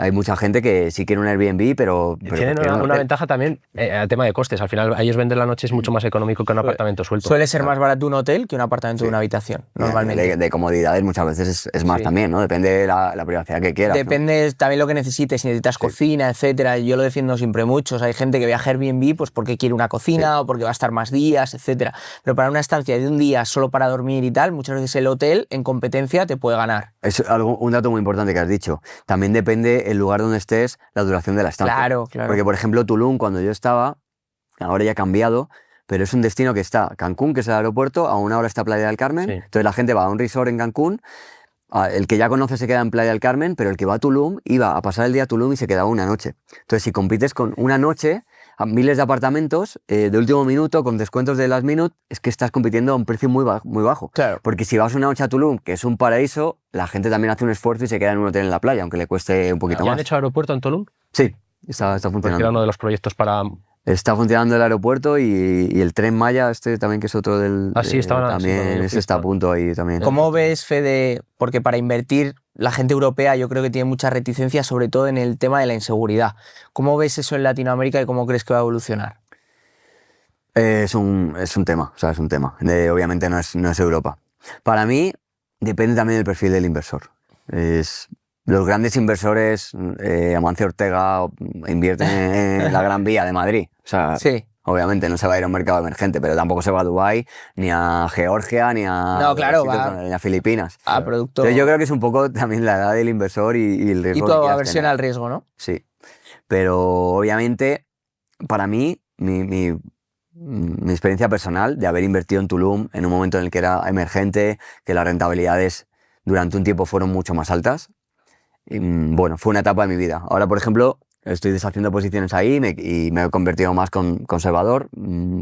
Speaker 1: Hay mucha gente que sí quiere un Airbnb, pero
Speaker 2: Tienen
Speaker 1: prefiere un
Speaker 2: una
Speaker 1: hotel.
Speaker 2: ventaja también al tema de costes. Al final, a ellos vender la noche es mucho más económico que un apartamento suelto.
Speaker 3: Suele ser más barato un hotel que un apartamento
Speaker 1: Sí.
Speaker 3: de una habitación,
Speaker 1: Y
Speaker 3: normalmente.
Speaker 1: de comodidades muchas veces es más
Speaker 3: Sí.
Speaker 1: también, ¿no? Depende de la privacidad que quieras. ¿no?
Speaker 3: Depende también lo que necesites, si necesitas
Speaker 1: Sí.
Speaker 3: cocina, etcétera. Yo lo defiendo siempre mucho. O sea, hay gente que viaja a Airbnb pues porque quiere una cocina o porque va a estar más días, etcétera. Pero para una estancia de un día solo para dormir y tal, muchas veces el hotel en competencia te puede ganar.
Speaker 1: Es un dato muy importante que has dicho. También depende el lugar donde estés, la duración de la estancia.
Speaker 3: Claro, claro.
Speaker 1: Porque, por ejemplo, Tulum, cuando yo estaba, ahora ya ha cambiado, pero es un destino que está Cancún, que es el aeropuerto, a una hora está Playa del Carmen.
Speaker 2: Sí.
Speaker 1: Entonces la gente va a un resort en Cancún, el que ya conoce se queda en Playa del Carmen, pero el que va a Tulum iba a pasar el día a Tulum y se quedaba una noche. Entonces, si compites con una noche, a miles de apartamentos de último minuto, con descuentos de last minute, es que estás compitiendo a un precio muy bajo.
Speaker 3: Claro.
Speaker 1: Porque si vas una noche a Tulum, que es un paraíso, la gente también hace un esfuerzo y se queda en un hotel en la playa, aunque le cueste un poquito
Speaker 2: ¿Ya
Speaker 1: más.
Speaker 2: han hecho aeropuerto en Tulum?
Speaker 1: Sí, está
Speaker 2: Porque era
Speaker 1: funcionando.
Speaker 2: uno de los proyectos para...
Speaker 1: Está funcionando el aeropuerto y el Tren Maya, también, que es otro del...
Speaker 2: Ah, sí, estaban así cuando
Speaker 1: también,
Speaker 2: yo
Speaker 1: ese
Speaker 2: fui,
Speaker 1: está a
Speaker 2: estaba.
Speaker 1: punto ahí también.
Speaker 3: ¿Cómo ves, Fede? Porque para invertir, la gente europea yo creo que tiene mucha reticencia, sobre todo en el tema de la inseguridad. ¿Cómo ves eso en Latinoamérica y cómo crees que va a evolucionar?
Speaker 1: Es un tema, o sea, es un tema. Obviamente no es Europa. Para mí, depende también del perfil del inversor. Los grandes inversores, Amancio Ortega, invierten en la Gran Vía de Madrid. O sea,
Speaker 3: Sí.
Speaker 1: obviamente no se va a ir a un mercado emergente, pero tampoco se va a Dubái, ni a Georgia, ni a,
Speaker 3: No, claro,
Speaker 1: ni a Filipinas.
Speaker 3: A producto.
Speaker 1: Entonces yo creo que es un poco también la edad del inversor y el
Speaker 3: Y
Speaker 1: riesgo
Speaker 3: tu
Speaker 1: que quieras
Speaker 3: aversión
Speaker 1: tener.
Speaker 3: al riesgo, ¿no?
Speaker 1: Sí, pero obviamente para mí, mi experiencia personal de haber invertido en Tulum en un momento en el que era emergente, que las rentabilidades durante un tiempo fueron mucho más altas, bueno, fue una etapa de mi vida. Ahora, por ejemplo, estoy deshaciendo posiciones ahí y me he convertido más conservador.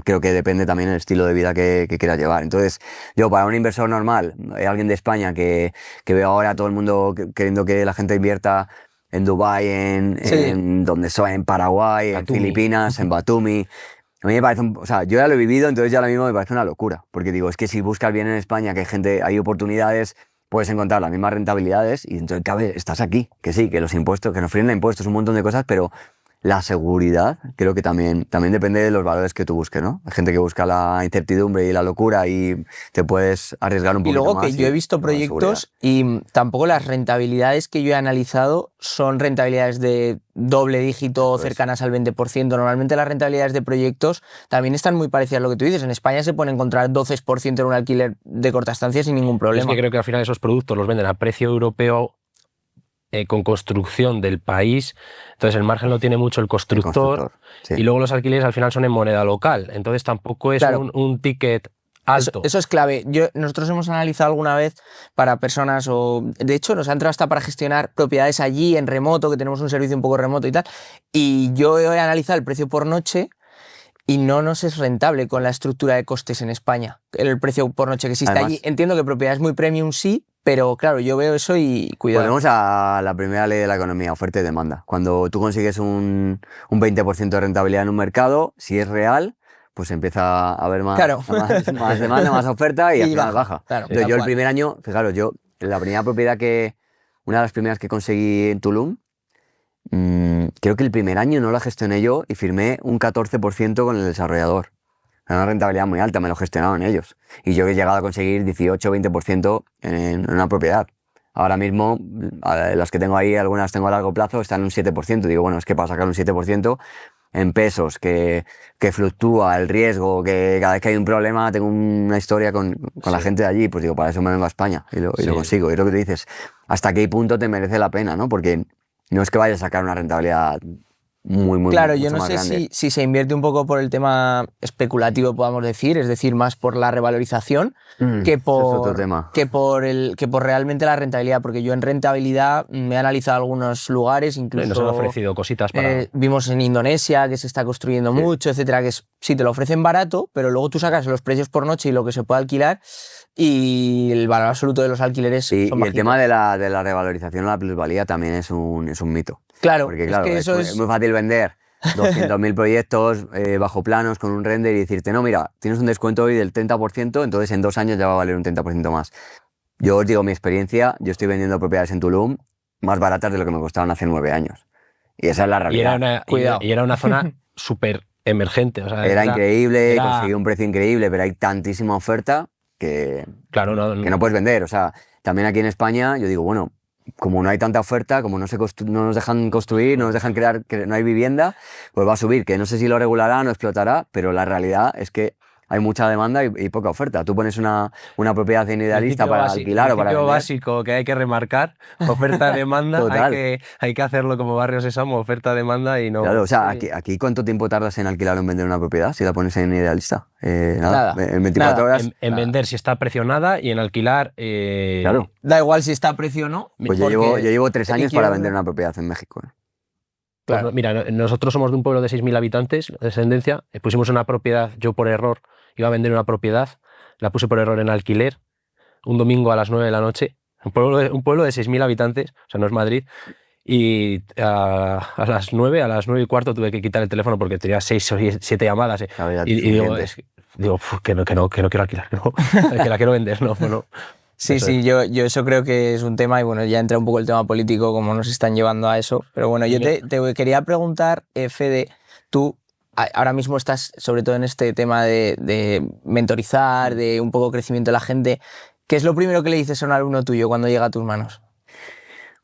Speaker 1: Creo que depende también del estilo de vida que quieras llevar. Entonces, yo para un inversor normal, alguien de España que veo ahora a todo el mundo queriendo que la gente invierta en Dubái,
Speaker 3: Sí.
Speaker 1: en donde sea, en Paraguay, en
Speaker 2: Batumi.
Speaker 1: Filipinas, en Batumi. A mí me parece, o sea, yo ya lo he vivido, entonces ya ahora mismo me parece una locura. Porque digo, es que si buscas bien en España, que hay gente, hay oportunidades, puedes encontrar las mismas rentabilidades y entonces estás aquí. Que sí, que los impuestos, que nos fríen impuestos, un montón de cosas, pero la seguridad creo que también depende de los valores que tú busques, ¿no? Hay gente que busca la incertidumbre y la locura y te puedes arriesgar un
Speaker 3: Y
Speaker 1: poquito
Speaker 3: luego
Speaker 1: más.
Speaker 3: que yo he visto
Speaker 1: no, la
Speaker 3: proyectos y tampoco las rentabilidades que yo he analizado son rentabilidades de doble dígito
Speaker 1: Eso es.
Speaker 3: cercanas al 20%. Normalmente las rentabilidades de proyectos también están muy parecidas a lo que tú dices. En España se puede encontrar 12% en un alquiler de corta estancia sin ningún
Speaker 2: Es
Speaker 3: problema.
Speaker 2: que creo que al final esos productos los venden a precio europeo con construcción del país. Entonces el margen lo tiene mucho el constructor.
Speaker 1: sí.
Speaker 2: Y luego los alquileres al final son en moneda local. Entonces tampoco es
Speaker 3: Claro.
Speaker 2: un ticket alto.
Speaker 3: Eso es clave. Nosotros hemos analizado alguna vez para personas o... De hecho, nos ha entrado hasta para gestionar propiedades allí en remoto, que tenemos un servicio un poco remoto y tal. Y yo he analizado el precio por noche y no nos es rentable con la estructura de costes en España. El precio por noche que existe
Speaker 1: Además,
Speaker 3: allí. Entiendo que propiedades muy premium sí, pero claro, yo veo eso y cuidado.
Speaker 1: Volvemos a la primera ley de la economía, oferta y demanda. Cuando tú consigues un 20% de rentabilidad en un mercado, si es real, pues empieza a haber más,
Speaker 3: Claro.
Speaker 1: más demanda, más oferta y al final baja.
Speaker 3: Claro,
Speaker 1: Entonces,
Speaker 3: tal
Speaker 1: yo el
Speaker 3: cual.
Speaker 1: primer año, fijaros, la primera propiedad una de las primeras que conseguí en Tulum, creo que el primer año no la gestioné yo y firmé un 14% con el desarrollador. Era una rentabilidad muy alta, me lo gestionaban ellos. Y yo he llegado a conseguir 18-20% en una propiedad. Ahora mismo, las que tengo ahí, algunas tengo a largo plazo, están en un 7%. Digo, bueno, es que para sacar un 7% en pesos, que fluctúa el riesgo, que cada vez que hay un problema tengo una historia con la gente de allí, pues digo, para eso me vengo a España y lo consigo. Y es lo que tú dices, hasta qué punto te merece la pena, ¿no? Porque no es que vayas a sacar una rentabilidad muy
Speaker 3: Claro,
Speaker 1: mucho
Speaker 3: yo no
Speaker 1: más
Speaker 3: sé
Speaker 1: grande.
Speaker 3: si se invierte un poco por el tema especulativo, podamos decir, es decir, más por la revalorización que
Speaker 1: Es otro tema.
Speaker 3: que por realmente la rentabilidad, porque yo en rentabilidad me he analizado algunos lugares, incluso
Speaker 2: Nos han ofrecido cositas para...
Speaker 3: vimos en Indonesia que se está construyendo
Speaker 1: Sí.
Speaker 3: mucho, etcétera, que sí te lo ofrecen barato, pero luego tú sacas los precios por noche y lo que se puede alquilar y el valor absoluto de los alquileres
Speaker 1: Sí,
Speaker 3: son
Speaker 1: y el
Speaker 3: bajitos.
Speaker 1: tema de la revalorización o la plusvalía también es un mito.
Speaker 3: Claro,
Speaker 1: Porque
Speaker 3: es
Speaker 1: claro,
Speaker 3: que eso
Speaker 1: es muy fácil vender 200.000 proyectos bajo planos con un render y decirte, no, mira, tienes un descuento hoy del 30%, entonces en 2 años ya va a valer un 30% más. Yo os digo mi experiencia, yo estoy vendiendo propiedades en Tulum más baratas de lo que me costaban hace 9 años. Y esa es la realidad.
Speaker 3: Cuidado.
Speaker 2: Y era una zona súper emergente. O sea,
Speaker 1: Era increíble,
Speaker 2: era-
Speaker 1: conseguí un precio increíble, pero hay tantísima oferta que
Speaker 2: Claro,
Speaker 1: que no puedes vender. O sea, también aquí en España yo digo, bueno, como no hay tanta oferta, como no nos dejan construir, no nos dejan crear, que no hay vivienda, pues va a subir, que no sé si lo regulará, no explotará, pero la realidad es que hay mucha demanda y poca oferta. Tú pones una propiedad en Idealista para alquilar o para
Speaker 2: principio
Speaker 1: vender.
Speaker 2: básico que hay que remarcar, oferta-demanda,
Speaker 1: Total.
Speaker 2: hay que hacerlo como Barrio Sésamo, oferta-demanda y no...
Speaker 1: Claro, o sea,
Speaker 3: Sí.
Speaker 1: aquí ¿cuánto tiempo tardas en alquilar o en vender una propiedad si la pones en Idealista?
Speaker 3: Nada,
Speaker 1: En 24
Speaker 3: nada.
Speaker 1: horas.
Speaker 2: En vender si está precionada y en alquilar...
Speaker 1: Claro.
Speaker 3: Da igual si está a precio o no.
Speaker 1: Pues yo
Speaker 3: porque
Speaker 1: llevo 3 años para
Speaker 3: quiero-
Speaker 1: vender una propiedad en México.
Speaker 2: Pues
Speaker 3: Claro.
Speaker 2: mira, nosotros somos de un pueblo de 6.000 habitantes, de descendencia, pusimos una propiedad, yo por error iba a vender una propiedad, la puse por error en alquiler, un domingo a las 9 de la noche, un pueblo de 6.000 habitantes, o sea, no es Madrid, y a las 9, a las 9 y cuarto tuve que quitar el teléfono porque tenía 6 o 7 llamadas.
Speaker 1: Claro, ya
Speaker 2: Y digo,
Speaker 1: suficiente.
Speaker 2: digo que no quiero alquilar, que, no, que la quiero vender, no, no.
Speaker 3: Sí,
Speaker 2: Eso
Speaker 3: sí, yo eso creo que es un tema y bueno, ya entra un poco el tema político, cómo nos están llevando a eso. Pero bueno, yo te quería preguntar, Fede, tú ahora mismo estás sobre todo en este tema de mentorizar, de un poco crecimiento de la gente. ¿Qué es lo primero que le dices a un alumno tuyo cuando llega a tus manos?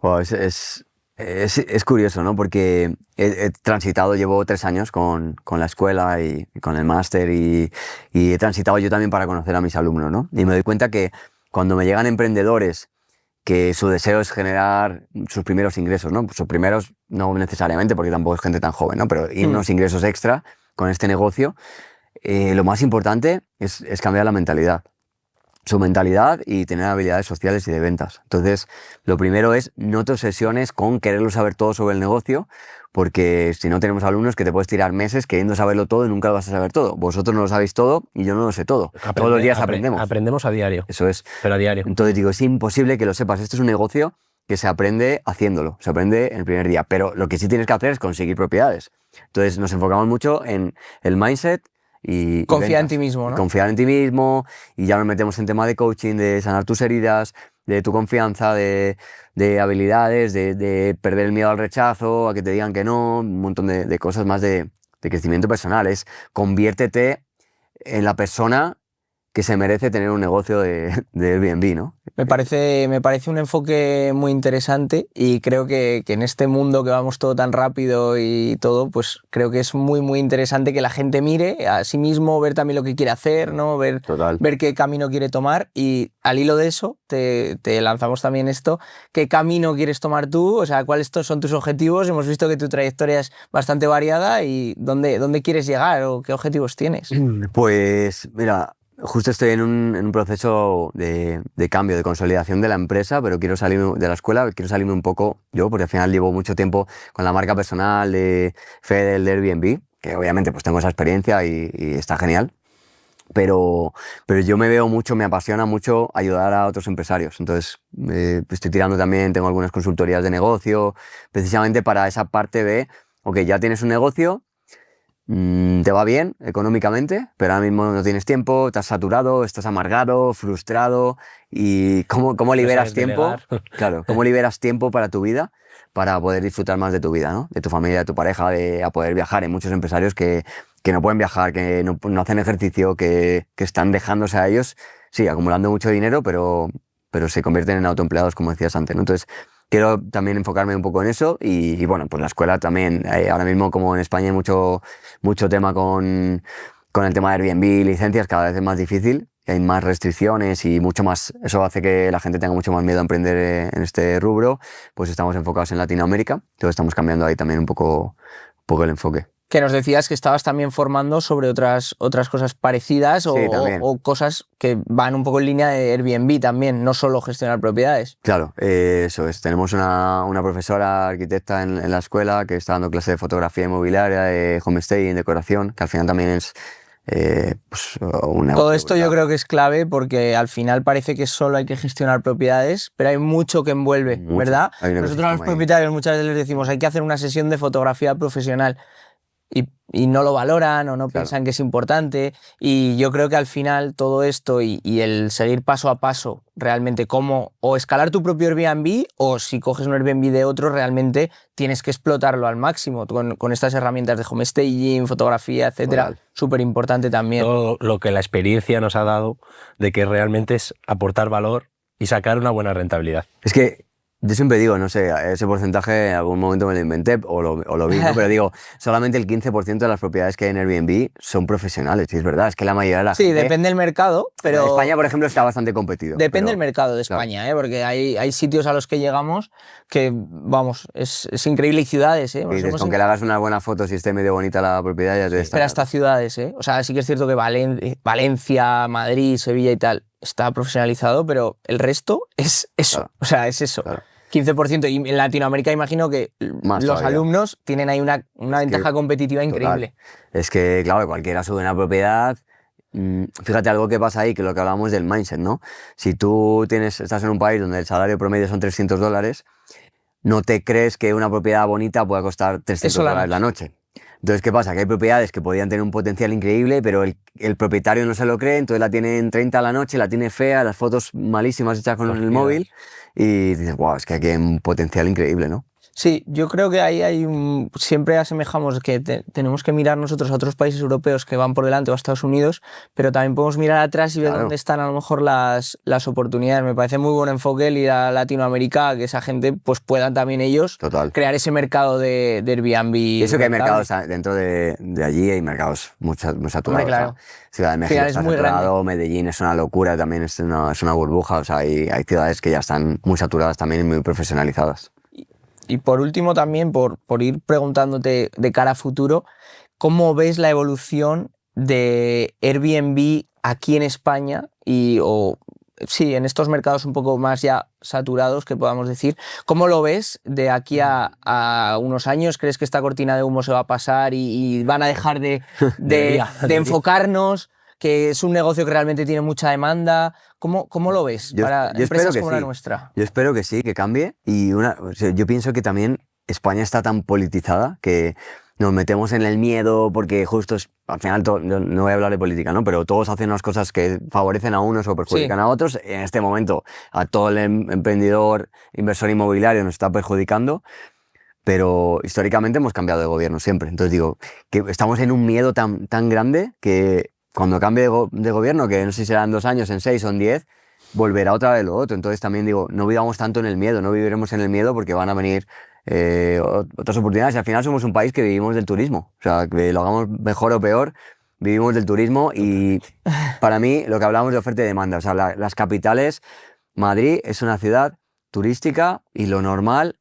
Speaker 1: Wow, es curioso, ¿no? Porque he transitado, llevo 3 años con la escuela y con el máster y he transitado yo también para conocer a mis alumnos, ¿no? Y me doy cuenta que cuando me llegan emprendedores que su deseo es generar sus primeros ingresos, ¿no? Sus primeros no necesariamente, porque tampoco es gente tan joven, ¿no? Pero unos ingresos extra con este negocio, lo más importante es cambiar la mentalidad. Su mentalidad y tener habilidades sociales y de ventas. Entonces, lo primero es no te obsesiones con quererlo saber todo sobre el negocio, porque si no tenemos alumnos que te puedes tirar meses queriendo saberlo todo y nunca lo vas a saber todo. Vosotros no lo sabéis todo y yo no lo sé todo. Todos los días aprendemos.
Speaker 2: Aprendemos a diario,
Speaker 1: Eso es.
Speaker 2: pero a diario.
Speaker 1: Entonces digo, es imposible que lo sepas. Esto es un negocio que se aprende haciéndolo, se aprende en el primer día. Pero lo que sí tienes que hacer es conseguir propiedades. Entonces nos enfocamos mucho en el mindset y
Speaker 3: Confía en
Speaker 1: ventas.
Speaker 3: ti mismo, ¿no?
Speaker 1: Confiar en ti mismo y ya nos metemos en tema de coaching, de sanar tus heridas, de tu confianza, de habilidades, de perder el miedo al rechazo, a que te digan que no, un montón de cosas más de crecimiento personal. Es conviértete en la persona que se merece tener un negocio de Airbnb, ¿no?
Speaker 3: Me parece un enfoque muy interesante y creo que en este mundo que vamos todo tan rápido y todo, pues creo que es muy, muy interesante que la gente mire a sí mismo, ver también lo que quiere hacer, ¿no? Ver qué camino quiere tomar y al hilo de eso te lanzamos también esto. ¿Qué camino quieres tomar tú? O sea, ¿cuáles son tus objetivos? Hemos visto que tu trayectoria es bastante variada y ¿dónde quieres llegar o qué objetivos tienes?
Speaker 1: Pues mira, justo estoy en un proceso de cambio, de consolidación de la empresa, pero quiero salirme de la escuela, quiero salirme un poco yo, porque al final llevo mucho tiempo con la marca personal de Fede, de Airbnb, que obviamente pues tengo esa experiencia y está genial, pero yo me veo mucho, me apasiona mucho ayudar a otros empresarios. Entonces estoy tirando también, tengo algunas consultorías de negocio, precisamente para esa parte de, ok, ya tienes un negocio, te va bien económicamente, pero ahora mismo no tienes tiempo, estás saturado, estás amargado, frustrado. ¿Y cómo liberas
Speaker 2: sabes
Speaker 1: tiempo?
Speaker 2: delegar.
Speaker 1: Claro, ¿cómo liberas tiempo para tu vida, para poder disfrutar más de tu vida, ¿no? De tu familia, de tu pareja, a poder viajar? Hay muchos empresarios que no pueden viajar, que no hacen ejercicio, que están dejándose a ellos, sí, acumulando mucho dinero, pero se convierten en autoempleados, como decías antes, ¿no? Entonces, quiero también enfocarme un poco en eso y bueno, pues la escuela también. Ahora mismo, como en España hay mucho tema con el tema de Airbnb, licencias, cada vez es más difícil, hay más restricciones y mucho más, eso hace que la gente tenga mucho más miedo a emprender en este rubro, pues estamos enfocados en Latinoamérica, entonces estamos cambiando ahí también un poco el enfoque.
Speaker 3: Que nos decías que estabas también formando sobre otras cosas parecidas o cosas que van un poco en línea de Airbnb también, no solo gestionar propiedades.
Speaker 1: Claro, eso es. Tenemos una profesora arquitecta en la escuela que está dando clase de fotografía inmobiliaria, de homestay, decoración, que al final también es pues, una...
Speaker 3: Todo esto yo creo que es clave porque al final parece que solo hay que gestionar propiedades, pero hay mucho que envuelve, ¿verdad? Nosotros a los propietarios muchas veces les decimos hay que hacer una sesión de fotografía profesional. Y y no lo valoran o no
Speaker 1: Claro.
Speaker 3: piensan que es importante. Y yo creo que al final todo esto y el seguir paso a paso realmente cómo o escalar tu propio Airbnb, o si coges un Airbnb de otro realmente tienes que explotarlo al máximo con estas herramientas de home staging, fotografía, etcétera.
Speaker 1: Total.
Speaker 3: Súper importante también.
Speaker 2: Todo lo que la experiencia nos ha dado de que realmente es aportar valor y sacar una buena rentabilidad.
Speaker 1: Es que yo siempre digo, no sé, ese porcentaje en algún momento me lo inventé o lo vi, ¿no? Pero digo, solamente el 15% de las propiedades que hay en Airbnb son profesionales. Y es verdad, es que la mayoría de la
Speaker 3: Sí,
Speaker 1: gente...
Speaker 3: depende del mercado,
Speaker 1: En
Speaker 3: pero
Speaker 1: España, por ejemplo, está bastante competido.
Speaker 3: depende
Speaker 1: pero-
Speaker 3: del mercado de
Speaker 1: claro.
Speaker 3: España, porque hay sitios a los que llegamos que, vamos, es increíble, y ciudades,
Speaker 1: Y
Speaker 3: Nos
Speaker 1: dices,
Speaker 3: hemos
Speaker 1: con que le hagas unas buenas fotos y esté medio bonita la propiedad, ya te está.
Speaker 3: pero hasta ciudades, O sea, sí que es cierto que Valencia, Madrid, Sevilla y tal está profesionalizado, pero el resto es eso.
Speaker 1: Claro.
Speaker 3: O sea, es eso.
Speaker 1: Claro.
Speaker 3: 15%. Y en Latinoamérica imagino que
Speaker 1: Más
Speaker 3: los
Speaker 1: todavía.
Speaker 3: alumnos tienen ahí una ventaja competitiva increíble.
Speaker 1: Es que, claro, cualquiera sube una propiedad. Fíjate algo que pasa ahí, que lo que hablábamos del mindset, ¿no? Si tú estás en un país donde el salario promedio son $300, no te crees que una propiedad bonita pueda costar $300 la noche. Entonces, ¿qué pasa? Que hay propiedades que podían tener un potencial increíble, pero el propietario no se lo cree, entonces la tiene en 30 a la noche, la tiene fea, las fotos malísimas hechas con el móvil, y dices, wow, es que aquí hay un potencial increíble, ¿no?
Speaker 3: Sí, yo creo que ahí siempre asemejamos que tenemos que mirar nosotros a otros países europeos que van por delante, o a Estados Unidos, pero también podemos mirar atrás y ver dónde están a lo mejor las oportunidades. Me parece muy buen enfoque el ir a Latinoamérica, que esa gente pues puedan también ellos crear ese mercado de Airbnb.
Speaker 1: Y eso que hay mercados dentro de allí, hay mercados muy saturados.
Speaker 3: Hombre, claro.
Speaker 1: O sea, Ciudad de México está
Speaker 3: muy
Speaker 1: saturado, Medellín es una locura, también es una burbuja. O sea, hay ciudades que ya están muy saturadas también y muy profesionalizadas.
Speaker 3: Y por último también, por ir preguntándote de cara a futuro, ¿cómo ves la evolución de Airbnb aquí en España sí, en estos mercados un poco más ya saturados, que podamos decir? ¿Cómo lo ves de aquí a unos años? ¿Crees que esta cortina de humo se va a pasar y van a dejar de enfocarnos, que es un negocio que realmente tiene mucha demanda? ¿Cómo lo ves para empresas como la nuestra?
Speaker 1: Yo espero que sí, que cambie. Y yo pienso que también España está tan politizada que nos metemos en el miedo porque justo al final, no voy a hablar de política, ¿no? Pero todos hacen unas cosas que favorecen a unos o perjudican a otros. En este momento a todo el emprendedor, inversor inmobiliario nos está perjudicando. Pero históricamente hemos cambiado de gobierno siempre. Entonces digo, que estamos en un miedo tan grande que cuando cambie de gobierno, que no sé si serán 2 años, en 6 o en 10, volverá otra vez lo otro. Entonces también digo, no vivamos tanto en el miedo, no viviremos en el miedo porque van a venir otras oportunidades. Y al final somos un país que vivimos del turismo. O sea, que lo hagamos mejor o peor, vivimos del turismo. Y para mí, lo que hablamos de oferta y demanda, o sea, las capitales, Madrid es una ciudad turística y lo normal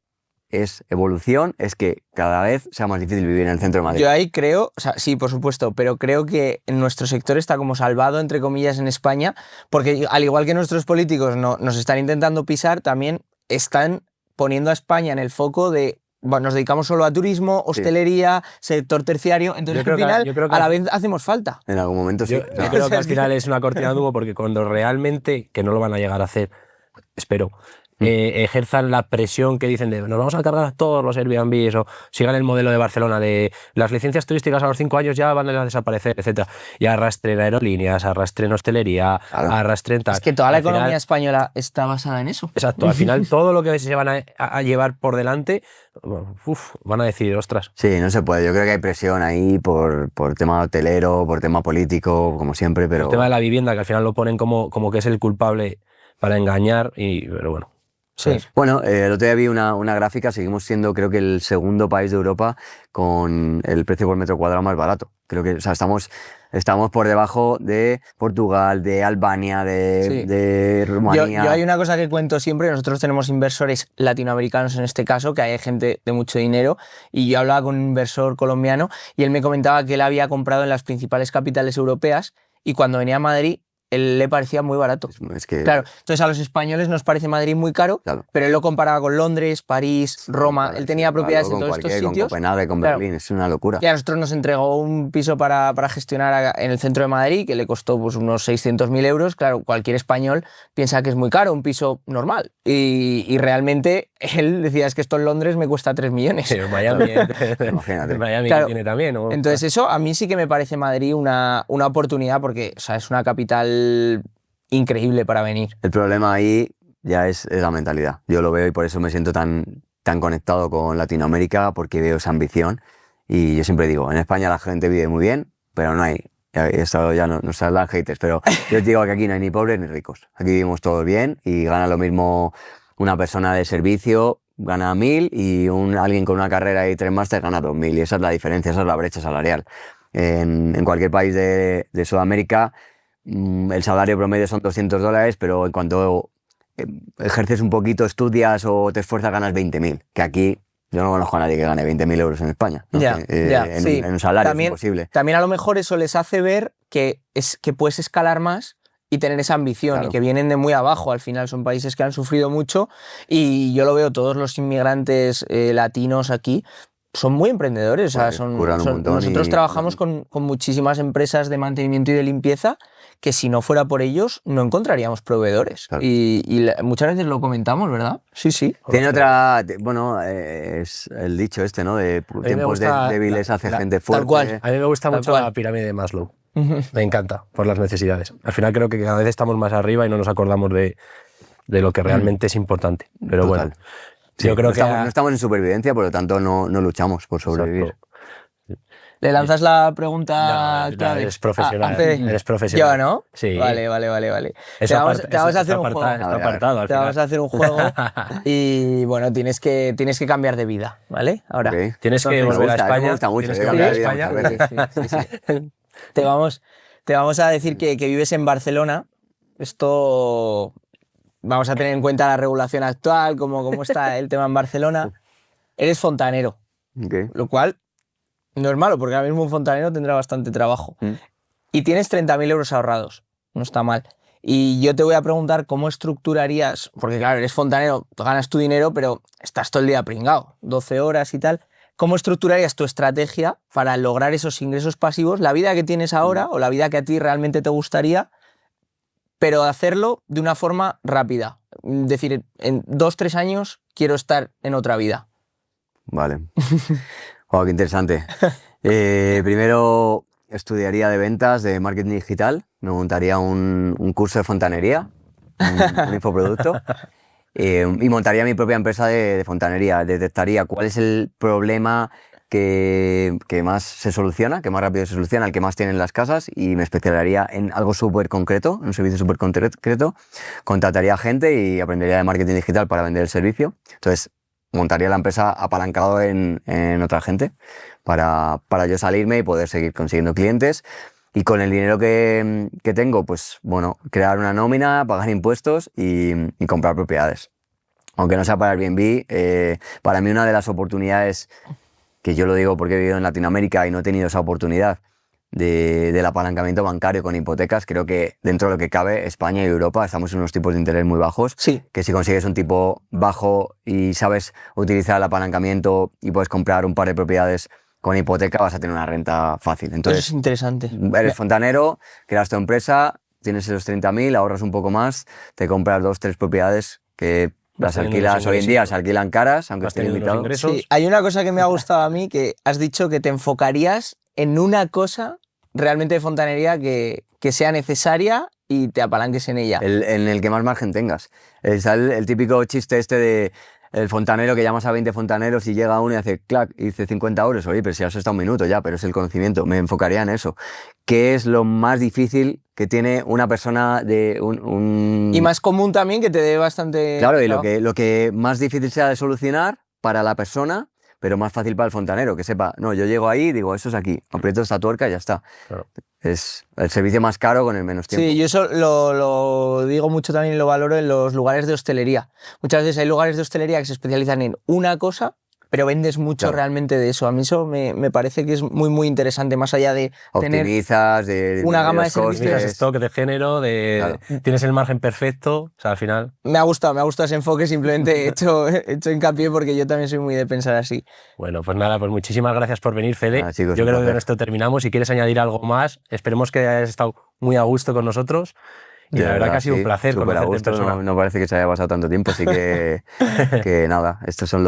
Speaker 1: es evolución, es que cada vez sea más difícil vivir en el centro de Madrid.
Speaker 3: Yo ahí creo, o sea, sí, por supuesto, pero creo que nuestro sector está como salvado, entre comillas, en España, porque al igual que nuestros políticos nos están intentando pisar, también están poniendo a España en el foco de... Bueno, nos dedicamos solo a turismo, hostelería, sector terciario, entonces al final a la vez hacemos falta.
Speaker 1: En algún momento sí.
Speaker 2: Yo creo que al final es una cortina de humo porque cuando realmente, que no lo van a llegar a hacer, espero, ejerzan la presión que dicen de nos vamos a cargar todos los Airbnbs o sigan el modelo de Barcelona de las licencias turísticas a los 5 años ya van a desaparecer, etcétera, y arrastren aerolíneas, arrastren hostelería, arrastren tal.
Speaker 3: Es que toda la economía española está basada en eso.
Speaker 2: Exacto, al final todo lo que se van a llevar por delante, van a decir, ostras.
Speaker 1: Sí, no se puede, yo creo que hay presión ahí por tema hotelero, por tema político, como siempre, pero...
Speaker 2: El tema de la vivienda, que al final lo ponen como que es el culpable para engañar, pero bueno.
Speaker 3: Sí.
Speaker 1: Bueno, el otro día vi una gráfica, seguimos siendo creo que el segundo país de Europa con el precio por metro cuadrado más barato. Creo que, o sea, estamos por debajo de Portugal, de Albania, de Rumanía.
Speaker 3: Yo hay una cosa que cuento siempre, nosotros tenemos inversores latinoamericanos en este caso, que hay gente de mucho dinero, y yo hablaba con un inversor colombiano y él me comentaba que él había comprado en las principales capitales europeas y cuando venía a Madrid él le parecía muy barato.
Speaker 1: Es que,
Speaker 3: Claro, entonces a los españoles nos parece Madrid muy caro,
Speaker 1: claro.
Speaker 3: pero él lo comparaba con Londres, París, Roma.
Speaker 1: Claro,
Speaker 3: él tenía
Speaker 1: sí,
Speaker 3: propiedades
Speaker 1: claro,
Speaker 3: en
Speaker 1: con
Speaker 3: todos estos
Speaker 1: cualquier,
Speaker 3: sitios.
Speaker 1: Con Copenhague, con
Speaker 3: Claro.
Speaker 1: Berlín, es una locura.
Speaker 3: Y a nosotros nos entregó un piso para gestionar en el centro de Madrid que le costó pues, unos 600.000 euros. Claro, cualquier español piensa que es muy caro, un piso normal. Y realmente él decía, es que esto en Londres me cuesta 3 millones.
Speaker 2: Sí, Miami,
Speaker 1: Imagínate.
Speaker 2: Miami
Speaker 3: Claro.
Speaker 2: tiene también. ¿no?
Speaker 3: Entonces eso a mí sí que me parece Madrid una oportunidad porque o sea, es una capital increíble para venir.
Speaker 1: El problema ahí ya es la mentalidad. Yo lo veo y por eso me siento tan conectado con Latinoamérica, porque veo esa ambición. Y yo siempre digo, en España la gente vive muy bien, pero no hay... Esto ya no se hablan haters, pero yo os digo que aquí no hay ni pobres ni ricos. Aquí vivimos todos bien y gana lo mismo una persona de servicio, gana 1.000 y alguien con una carrera y 3 máster gana 2.000. Y esa es la diferencia, esa es la brecha salarial. En cualquier país de Sudamérica el salario promedio son $200, pero en cuanto ejerces un poquito, estudias o te esfuerzas, ganas 20.000. Que aquí yo no conozco a nadie que gane 20.000 euros en España. ¿no?
Speaker 3: Ya, sí.
Speaker 1: En un salario
Speaker 3: También,
Speaker 1: es imposible.
Speaker 3: También a lo mejor eso les hace ver que puedes escalar más y tener esa ambición,
Speaker 1: Claro.
Speaker 3: y que vienen de muy abajo. Al final son países que han sufrido mucho y yo lo veo, todos los inmigrantes latinos aquí son muy emprendedores. O sea,
Speaker 1: Curran un montón
Speaker 3: nosotros
Speaker 1: y-
Speaker 3: trabajamos con muchísimas empresas de mantenimiento y de limpieza que si no fuera por ellos no encontraríamos proveedores.
Speaker 1: Claro.
Speaker 3: Y muchas veces lo comentamos, ¿verdad? Sí, sí.
Speaker 1: Tiene otra... Bueno, es el dicho este, ¿no? De
Speaker 2: me
Speaker 1: tiempos
Speaker 2: gusta
Speaker 1: débiles hace
Speaker 2: la-
Speaker 1: gente
Speaker 3: tal
Speaker 1: fuerte.
Speaker 3: cual.
Speaker 2: A mí me gusta
Speaker 3: Tal
Speaker 2: mucho
Speaker 3: cual.
Speaker 2: la pirámide de Maslow. Me encanta, por las necesidades. Al final creo que cada vez estamos más arriba y no nos acordamos de lo que realmente es importante. Pero
Speaker 1: Total.
Speaker 2: bueno,
Speaker 1: Sí,
Speaker 2: yo creo
Speaker 1: no
Speaker 2: que...
Speaker 1: estamos, no estamos en supervivencia, por lo tanto no luchamos por sobrevivir.
Speaker 2: Exacto.
Speaker 3: ¿Le lanzas la pregunta
Speaker 2: No,
Speaker 3: clave?
Speaker 2: eres profesional.
Speaker 3: Fede.
Speaker 2: Eres profesional.
Speaker 3: Yo, ¿no?
Speaker 2: Sí.
Speaker 3: Vale.
Speaker 2: Eso
Speaker 3: Te vamos,
Speaker 2: aparta-
Speaker 3: te vamos
Speaker 2: eso
Speaker 3: a hacer
Speaker 2: está
Speaker 3: un juego.
Speaker 2: aparta- está
Speaker 1: A ver,
Speaker 2: apartado al
Speaker 3: Te vamos a
Speaker 2: final.
Speaker 3: hacer un juego y bueno, tienes que cambiar de vida, ¿vale? Ahora.
Speaker 1: Ok.
Speaker 2: Tienes que
Speaker 3: Entonces,
Speaker 2: volver a
Speaker 1: eso me
Speaker 2: España.
Speaker 1: gusta mucho,
Speaker 2: tienes
Speaker 1: yo
Speaker 2: que
Speaker 1: cambiar
Speaker 2: volver a
Speaker 1: de vida
Speaker 2: España.
Speaker 1: muchas veces.
Speaker 3: Sí. Te vamos a decir que vives en Barcelona. Esto vamos a tener en cuenta la regulación actual, cómo está el tema en Barcelona. Eres fontanero,
Speaker 1: Ok.
Speaker 3: lo cual no es malo, porque ahora mismo un fontanero tendrá bastante trabajo. Y tienes 30.000 euros ahorrados, no está mal. Y yo te voy a preguntar cómo estructurarías, porque claro, eres fontanero, ganas tu dinero, pero estás todo el día pringado, 12 horas y tal. ¿Cómo estructurarías tu estrategia para lograr esos ingresos pasivos, la vida que tienes ahora o la vida que a ti realmente te gustaría, pero hacerlo de una forma rápida? Es decir, en 2-3 años quiero estar en otra vida.
Speaker 1: Vale. Wow, qué interesante. Primero estudiaría de ventas, de marketing digital. Me montaría un curso de fontanería, un infoproducto. Y montaría mi propia empresa de fontanería. Detectaría cuál es el problema que más se soluciona, que más rápido se soluciona, el que más tienen las casas, y me especializaría en algo súper concreto, en un servicio súper concreto. Contrataría gente y aprendería de marketing digital para vender el servicio. Entonces, montaría la empresa apalancado en otra gente para yo salirme y poder seguir consiguiendo clientes. Y con el dinero que tengo, pues bueno, crear una nómina, pagar impuestos y comprar propiedades. Aunque no sea para Airbnb, para mí una de las oportunidades, que yo lo digo porque he vivido en Latinoamérica y no he tenido esa oportunidad del apalancamiento bancario con hipotecas, creo que dentro de lo que cabe, España y Europa estamos en unos tipos de interés muy bajos.
Speaker 3: Sí.
Speaker 1: Que si consigues un tipo bajo y sabes utilizar el apalancamiento y puedes comprar un par de propiedades con hipoteca, vas a tener una renta fácil.
Speaker 3: Eso
Speaker 1: Entonces,
Speaker 3: es interesante.
Speaker 1: eres fontanero, creas tu empresa, tienes esos 30.000, ahorras un poco más, te compras 2-3 propiedades que las
Speaker 2: teniendo
Speaker 1: alquilas
Speaker 2: unos
Speaker 1: hoy en día,
Speaker 2: ingresitos.
Speaker 1: se alquilan caras, aunque
Speaker 2: Vas
Speaker 1: estén
Speaker 2: teniendo unos
Speaker 1: limitados.
Speaker 2: ingresos.
Speaker 3: Sí, hay una cosa que me ha gustado a mí, que has dicho que te enfocarías en una cosa realmente de fontanería que sea necesaria y te apalanques en ella.
Speaker 1: En el que más margen tengas. Está el típico chiste este de el fontanero que llamas a 20 fontaneros y llega uno y hace clac y dice 50 euros. Oye, pero si has estado un minuto ya, pero es el conocimiento. Me enfocaría en eso. ¿Qué es lo más difícil que tiene una persona de un...
Speaker 3: Y más común también, que te dé bastante...
Speaker 1: Claro, y
Speaker 3: trabajo.
Speaker 1: lo que más difícil sea de solucionar para la persona, pero más fácil para el fontanero, que sepa, no, yo llego ahí y digo, eso es aquí, aprieto esta tuerca y ya está.
Speaker 2: Claro.
Speaker 1: Es el servicio más caro con el menos tiempo.
Speaker 3: Sí, yo eso lo digo mucho también y lo valoro en los lugares de hostelería. Muchas veces hay lugares de hostelería que se especializan en una cosa, pero vendes mucho
Speaker 1: Claro.
Speaker 3: realmente de eso. A mí eso me parece que es muy, muy interesante, más allá de tener...
Speaker 1: Optimizas, de
Speaker 3: una gama de
Speaker 1: los costes.
Speaker 3: servicios.
Speaker 2: Tienes stock de género, tienes el margen perfecto, o sea, al final...
Speaker 3: Me ha gustado ese enfoque, simplemente he hecho hincapié porque yo también soy muy de pensar así.
Speaker 2: Bueno, pues nada, pues muchísimas gracias por venir, Fede.
Speaker 1: Nada, chicos,
Speaker 2: Yo
Speaker 1: un
Speaker 2: creo que
Speaker 1: placer.
Speaker 2: con esto terminamos. Si quieres añadir algo más, esperemos que hayas estado muy a gusto con nosotros. Y
Speaker 1: De
Speaker 2: la verdad que ha sido
Speaker 1: sí,
Speaker 2: un placer
Speaker 1: súper a
Speaker 2: conocerte en
Speaker 1: gusto,
Speaker 2: persona.
Speaker 1: no parece que se haya pasado tanto tiempo, así que nada, estos son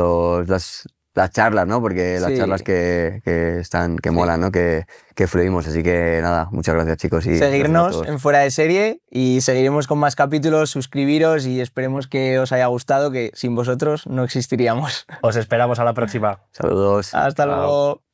Speaker 1: las charlas, ¿no? Porque las
Speaker 3: Sí.
Speaker 1: charlas que molan, ¿no? Que fluimos, así que nada, muchas gracias chicos y gracias a
Speaker 3: Seguirnos
Speaker 1: todos.
Speaker 3: en Fuera de Serie y seguiremos con más capítulos, suscribiros y esperemos que os haya gustado, que sin vosotros no existiríamos.
Speaker 2: Os esperamos a la próxima.
Speaker 1: Saludos.
Speaker 3: Hasta
Speaker 2: Chao.
Speaker 3: luego.